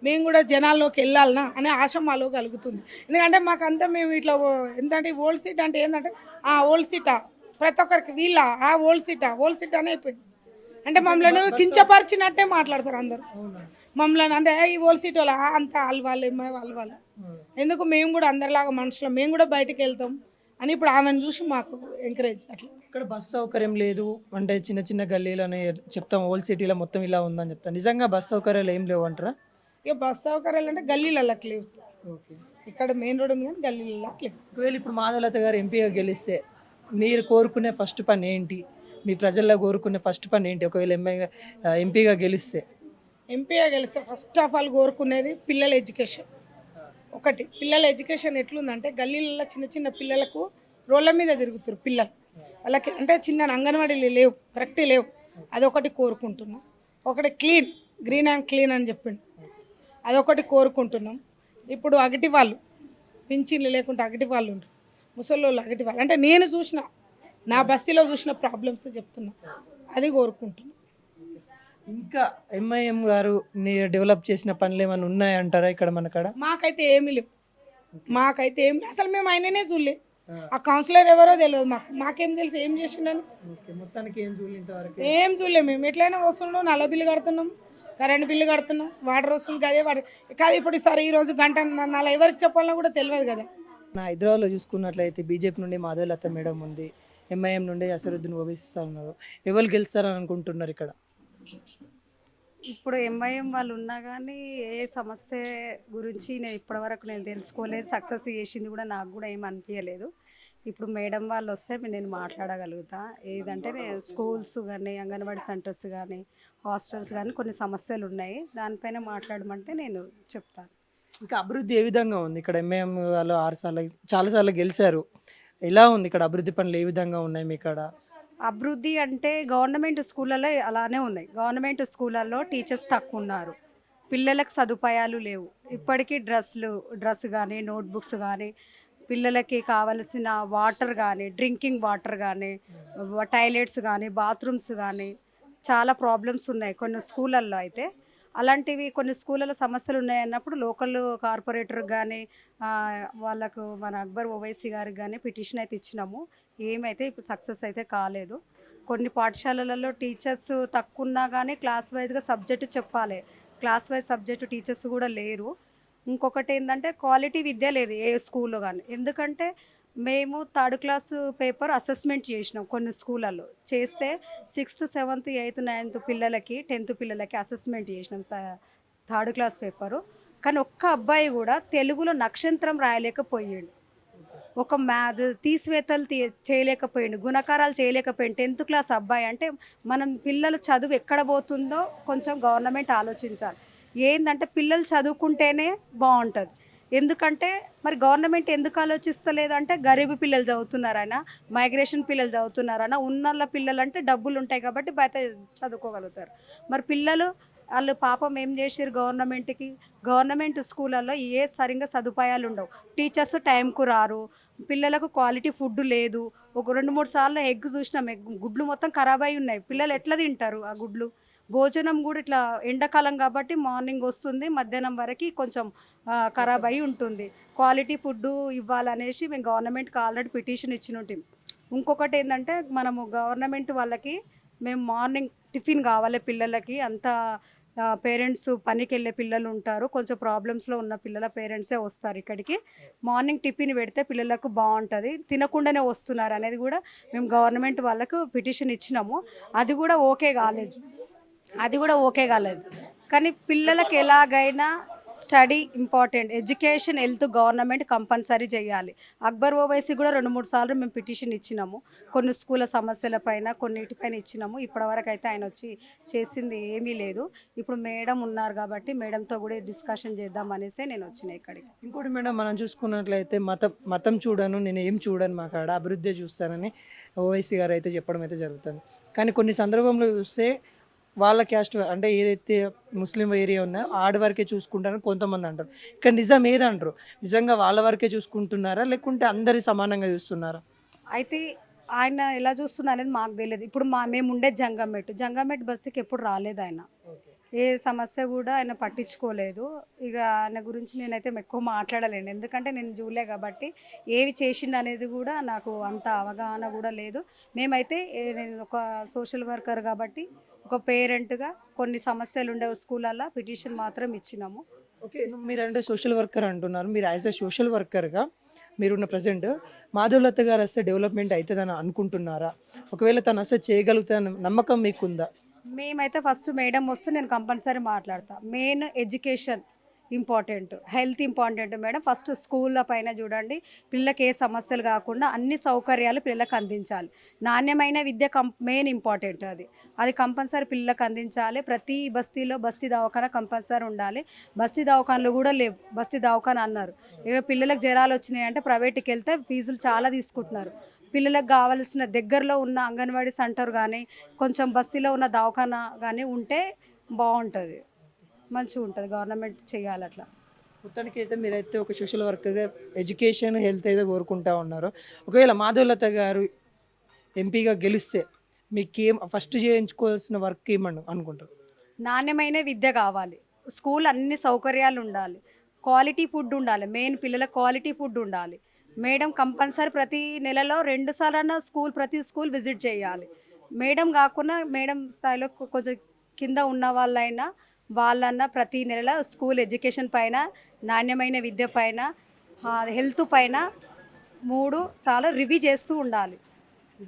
S6: మేము కూడా జనాల్లోకి వెళ్ళాలనా అనే ఆశ మాలో కలుగుతుంది. ఎందుకంటే మాకంతా మేము ఇట్లా ఏంటంటే ఓల్డ్ సిటీ అంటే ఏంటంటే ఓల్డ్ సిటా ప్రతి ఒక్కరికి వీళ్ళ ఓల్డ్ సిటా అని అయిపోయింది. అంటే మమ్మల్ని కించపరిచినట్టే మాట్లాడతారు అందరు మమ్మల్ని, అంటే ఈ ఓల్డ్ సిటీ వాళ్ళు అంతా వాళ్ళు ఎందుకు మేము కూడా అందరిలాగా మనుషులు మేము కూడా బయటకు వెళ్తాం అని ఇప్పుడు ఆమెను చూసి మాకు ఎంకరేజ్. అట్లా
S1: ఇక్కడ బస్ సౌకర్యం లేదు అంటే చిన్న చిన్న గల్లీలు అని చెప్తాం, ఓల్డ్ సిటీలో మొత్తం ఇలా ఉందని చెప్తాం, నిజంగా బస్ సౌకర్యాలు ఏం లేవు అంటారా?
S6: ఇక బస్ సౌకర్యాలు అంటే గల్లీలకి లేవు, ఇక్కడ మెయిన్ రోడ్ ఉంది కానీ గల్లీలకి లేవు.
S1: ఒకవేళ ఇప్పుడు మాధవలత గారు ఎంపీగా గెలిస్తే మీరు కోరుకునే ఫస్ట్ పని ఏంటి, మీ ప్రజల్లో కోరుకునే ఫస్ట్ పని ఏంటి? ఒకవేళ ఎంపీగా గెలిస్తే
S6: ఫస్ట్ ఆఫ్ ఆల్ కోరుకునేది పిల్లల ఎడ్యుకేషన్. ఒకటి పిల్లల ఎడ్యుకేషన్ ఎట్లుందంటే గల్లీలలో చిన్న చిన్న పిల్లలకు రోడ్ల మీద తిరుగుతారు పిల్లలు, వాళ్ళకి అంటే చిన్న అంగన్వాడీలు లేవు, కరెక్ట్ లేవు, అదొకటి కోరుకుంటున్నాం. ఒకటి గ్రీన్ అండ్ క్లీన్ అని చెప్పిండు, అదొకటి కోరుకుంటున్నాం. ఇప్పుడు అగటి వాళ్ళు పింఛన్లు లేకుంటే అగటి వాళ్ళు ఉంటారు, ముసలోళ్ళు అగటి వాళ్ళు అంటే నేను చూసిన నా బస్తీలో చూసిన ప్రాబ్లమ్స్ చెప్తున్నా, అది కోరుకుంటున్నాం.
S1: ఇంకా ఎంఐఎం గారు డెవలప్ చేసిన పనులు ఏమైనా ఉన్నాయంటారా ఇక్కడ మన కాడ?
S6: మాకైతే ఏమీ లేవు, అసలు మేము ఆయననే చూడలే, ఆ కౌన్సిలర్ ఎవరో తెలియదు మాకేం తెలుసు ఏం చేసిండని,
S1: మొత్తానికి
S6: ఏం చూడలేము. మేము ఎట్లయినా వస్తున్నాం, నల్ల బిల్లు కడుతున్నాం, కరెంట్ బిల్లు కడుతున్నాం, వాటర్ వస్తుంది, అదే వాటర్ కాదు. ఇప్పుడు సరే ఈరోజు గంట నల్ల ఎవరికి చెప్పాలన్నా కూడా తెలియదు కదా.
S1: హైదరాబాద్లో చూసుకున్నట్లయితే బీజేపీ నుండి మాధవలత మేడం ఉంది, ఎంఐఎం నుండి అసరుద్దీన్ ఓవైసీ ఉన్నారు, ఎవరు గెలుస్తారని అనుకుంటున్నారు ఇక్కడ?
S8: ఇప్పుడు ఎంఐఎం వాళ్ళు ఉన్నా కానీ ఏ సమస్య గురించి నేను ఇప్పటివరకు తెలుసుకోలేదు, సక్సెస్ చేసింది కూడా నాకు కూడా ఏం అనిపించలేదు. ఇప్పుడు మేడం వాళ్ళు వస్తే నేను మాట్లాడగలుగుతా. ఏదంటే స్కూల్స్ కానీ అంగన్వాడీ సెంటర్స్ కానీ హాస్టల్స్ కానీ కొన్ని సమస్యలు ఉన్నాయి, దానిపైన మాట్లాడమంటే నేను చెప్తాను.
S1: ఇంకా అభివృద్ధి ఏ విధంగా ఉంది ఇక్కడ? ఎంఐఎం వాళ్ళు 6 సార్లు చాలాసార్లు గెలిచారు, ఎలా ఉంది ఇక్కడ అభివృద్ధి పనులు ఏ విధంగా ఉన్నాయి మీ కాడ?
S8: అభివృద్ధి అంటే గవర్నమెంట్ స్కూళ్ళలో అలానే ఉన్నాయి, గవర్నమెంట్ స్కూళ్ళల్లో టీచర్స్ తక్కువ ఉన్నారు, పిల్లలకు సదుపాయాలు లేవు. ఇప్పటికీ డ్రెస్ కానీ నోట్బుక్స్ కానీ పిల్లలకి కావలసిన వాటర్ కానీ డ్రింకింగ్ వాటర్ కానీ టాయిలెట్స్ కానీ బాత్రూమ్స్ కానీ చాలా ప్రాబ్లమ్స్ ఉన్నాయి కొన్ని స్కూళ్ళల్లో. అయితే అలాంటివి కొన్ని స్కూళ్ళలో సమస్యలు ఉన్నాయన్నప్పుడు లోకల్ కార్పొరేటర్ కానీ వాళ్ళకు మన అక్బర్ ఓవైసీ గారికి కానీ పిటిషన్ అయితే ఇచ్చినాము, ఏమైతే ఇప్పుడు సక్సెస్ అయితే కాలేదు. కొన్ని పాఠశాలలలో టీచర్స్ తక్కువ ఉన్నా కానీ క్లాస్ వైజ్గా సబ్జెక్టు చెప్పాలి, క్లాస్ వైజ్ సబ్జెక్టు టీచర్స్ కూడా లేరు. ఇంకొకటి ఏంటంటే క్వాలిటీ విద్య లేదు ఏ స్కూల్లో కానీ. ఎందుకంటే మేము థర్డ్ క్లాస్ పేపర్ అసెస్మెంట్ చేసినాం కొన్ని స్కూళ్ళల్లో. చేస్తే 6th 7th 8th 9th పిల్లలకి 10th పిల్లలకి అసెస్మెంట్ చేసినాం థర్డ్ క్లాస్ పేపరు. కానీ ఒక్క అబ్బాయి కూడా తెలుగులో నక్షత్రం రాయలేకపోయాడు. ఒక తీసివేతలు చేయలేకపోయిండు, గుణకారాలు చేయలేకపోయిండు 10th క్లాస్ అబ్బాయి. అంటే మనం పిల్లల చదువు ఎక్కడ పోతుందో కొంచెం గవర్నమెంట్ ఆలోచించాలి. ఏంటంటే పిల్లలు చదువుకుంటేనే బాగుంటుంది. ఎందుకంటే మరి గవర్నమెంట్ ఎందుకు ఆలోచిస్తలేదంటే గరీబ్ పిల్లలు చదువుతున్నారైనా, మైగ్రేషన్ పిల్లలు చదువుతున్నారైనా, ఉన్నళ్ళ పిల్లలు అంటే డబ్బులు ఉంటాయి కాబట్టి బయట చదువుకోగలుగుతారు. మరి పిల్లలు వాళ్ళు పాపం ఏం చేసారు గవర్నమెంట్ స్కూళ్ళల్లో సరిగ్గా సదుపాయాలు ఉండవు. టీచర్స్ టైంకు రారు, పిల్లలకు క్వాలిటీ ఫుడ్ లేదు. ఒక 2-3 సార్లు ఎగ్ చూసినాం, గుడ్లు మొత్తం ఖరాబ్ అయి ఉన్నాయి. పిల్లలు ఎట్లా తింటారు ఆ గుడ్లు? భోజనం కూడా ఇట్లా ఎండాకాలం కాబట్టి మార్నింగ్ వస్తుంది, మధ్యాహ్నం వరకు కొంచెం ఖరాబ్ అయి ఉంటుంది. క్వాలిటీ ఫుడ్ ఇవ్వాలనేసి మేము గవర్నమెంట్కి ఆల్రెడీ పిటిషన్ ఇచ్చిన ఉంటాం. ఇంకొకటి ఏంటంటే మనము గవర్నమెంట్ వాళ్ళకి మేము మార్నింగ్ టిఫిన్ కావాలి పిల్లలకి. అంతా పేరెంట్స్ పనికి వెళ్ళే పిల్లలు ఉంటారు, కొంచెం ప్రాబ్లమ్స్లో ఉన్న పిల్లల పేరెంట్సే వస్తారు ఇక్కడికి. మార్నింగ్ టిఫిన్ పెడితే పిల్లలకు బాగుంటుంది, తినకుండానే వస్తున్నారు అనేది కూడా మేము గవర్నమెంట్ వాళ్ళకు పిటిషన్ ఇచ్చినాము. అది కూడా ఓకే కాలేదు. కానీ పిల్లలకు ఎలాగైనా study important, education, health government compulsory చేయాలి. అక్బర్ ఓవైసీ కూడా 2-3 సార్లు మేము పిటిషన్ ఇచ్చినాము, కొన్ని స్కూళ్ళ సమస్యల పైన కొన్నిటిపైన ఇచ్చినాము. ఇప్పటివరకు అయితే ఆయన వచ్చి చేసింది ఏమీ లేదు. ఇప్పుడు మేడం ఉన్నారు కాబట్టి మేడంతో కూడా డిస్కషన్ చేద్దాం అనేసి నేను వచ్చిన ఇక్కడికి.
S1: ఇంకోటి మేడం, మనం చూసుకున్నట్లయితే మతం చూడను, నేను ఏం చూడను, మా కాడ అభివృద్ధి చూస్తానని ఓవైసీ గారు అయితే చెప్పడం అయితే జరుగుతుంది. కానీ కొన్ని సందర్భంలో చూస్తే వాళ్ళ క్యాస్ట్ అంటే ఏదైతే ముస్లిం ఏరియా ఉన్నాయో ఆడ వరకే చూసుకుంటారని కొంతమంది అంటారు. ఇక్కడ నిజం ఏదంటారు? నిజంగా వాళ్ళ వరకే చూసుకుంటున్నారా లేకుంటే అందరి సమానంగా చూస్తున్నారా?
S8: అయితే ఆయన ఎలా చూస్తున్నారు అనేది మాకు తెలియదు. ఇప్పుడు మేము ఉండే జంగంమెట్ బస్సుకి ఎప్పుడు రాలేదు ఆయన. ఏ సమస్య కూడా ఆయన పట్టించుకోలేదు. ఇక ఆయన గురించి నేనైతే ఎక్కువ మాట్లాడలేను, ఎందుకంటే నేను చూడలే కాబట్టి. ఏవి చేసిండు అనేది కూడా నాకు అంత అవగాహన కూడా లేదు. మేమైతే నేను ఒక సోషల్ వర్కర్ కాబట్టి ఒక పేరెంట్గా కొన్ని సమస్యలు ఉండే స్కూళ్ళల్లో పిటిషన్ మాత్రం ఇచ్చినాము.
S1: ఓకే, మీరంటే సోషల్ వర్కర్ అంటున్నారు. మీరు యాజ్ ఎ సోషల్ వర్కర్గా మీరున్న ప్రజెంట్ మాధవలత గారు వస్తే డెవలప్మెంట్ అవుతుందని అనుకుంటున్నారా? ఒకవేళ తను వస్తే చేయగలుగుతాను నమ్మకం మీకుందా?
S8: మేమైతే ఫస్ట్ మేడం వస్తే నేను కంపల్సరీ మాట్లాడతా. Main education important, health important madam. First స్కూళ్ళ పైన చూడండి, పిల్లలకి ఏ సమస్యలు కాకుండా అన్ని సౌకర్యాలు పిల్లలకు అందించాలి. నాణ్యమైన విద్య మెయిన్ ఇంపార్టెంట్, అది కంపల్సరీ పిల్లలకు అందించాలి. ప్రతి బస్తీలో బస్తీ దవాఖాన కంపల్సరీ ఉండాలి. బస్తీ దవాఖానలు కూడా లేవు, బస్తీ దవాఖాన అన్నారు. ఇక పిల్లలకు జ్వరాలు వచ్చినాయి అంటే ప్రైవేట్కి వెళ్తే ఫీజులు చాలా తీసుకుంటున్నారు. పిల్లలకు కావాల్సిన దగ్గరలో ఉన్న అంగన్వాడీ సెంటర్ కానీ కొంచెం బస్తీలో ఉన్న దవాఖాన కానీ ఉంటే బాగుంటుంది, మంచిగా ఉంటుంది. గవర్నమెంట్ చేయాలి అట్లా.
S1: మొత్తానికి అయితే మీరైతే ఒక సోషల్ వర్కర్గా ఎడ్యుకేషన్ హెల్త్ అయితే కోరుకుంటా ఉన్నారు. ఒకవేళ మాధవలత గారు ఎంపీగా గెలిస్తే మీకేం ఫస్ట్ చేయించుకోవాల్సిన వర్క్ ఏమని అనుకుంటారు?
S8: నాణ్యమైన విద్య కావాలి, స్కూల్ అన్ని సౌకర్యాలు ఉండాలి, క్వాలిటీ ఫుడ్ ఉండాలి. మెయిన్ పిల్లలకు క్వాలిటీ ఫుడ్ ఉండాలి. మేడం కంపల్సరీ ప్రతి నెలలో 2 సార్లన్నా ప్రతి స్కూల్ విజిట్ చేయాలి. మేడం కాకుండా మేడం స్థాయిలో కొంచెం కింద ఉన్న వాళ్ళన్నా ప్రతి నెల స్కూల్ ఎడ్యుకేషన్ పైన, నాణ్యమైన విద్య పైన, హెల్త్ పైన 3 సార్లు రివ్యూ చేస్తూ ఉండాలి.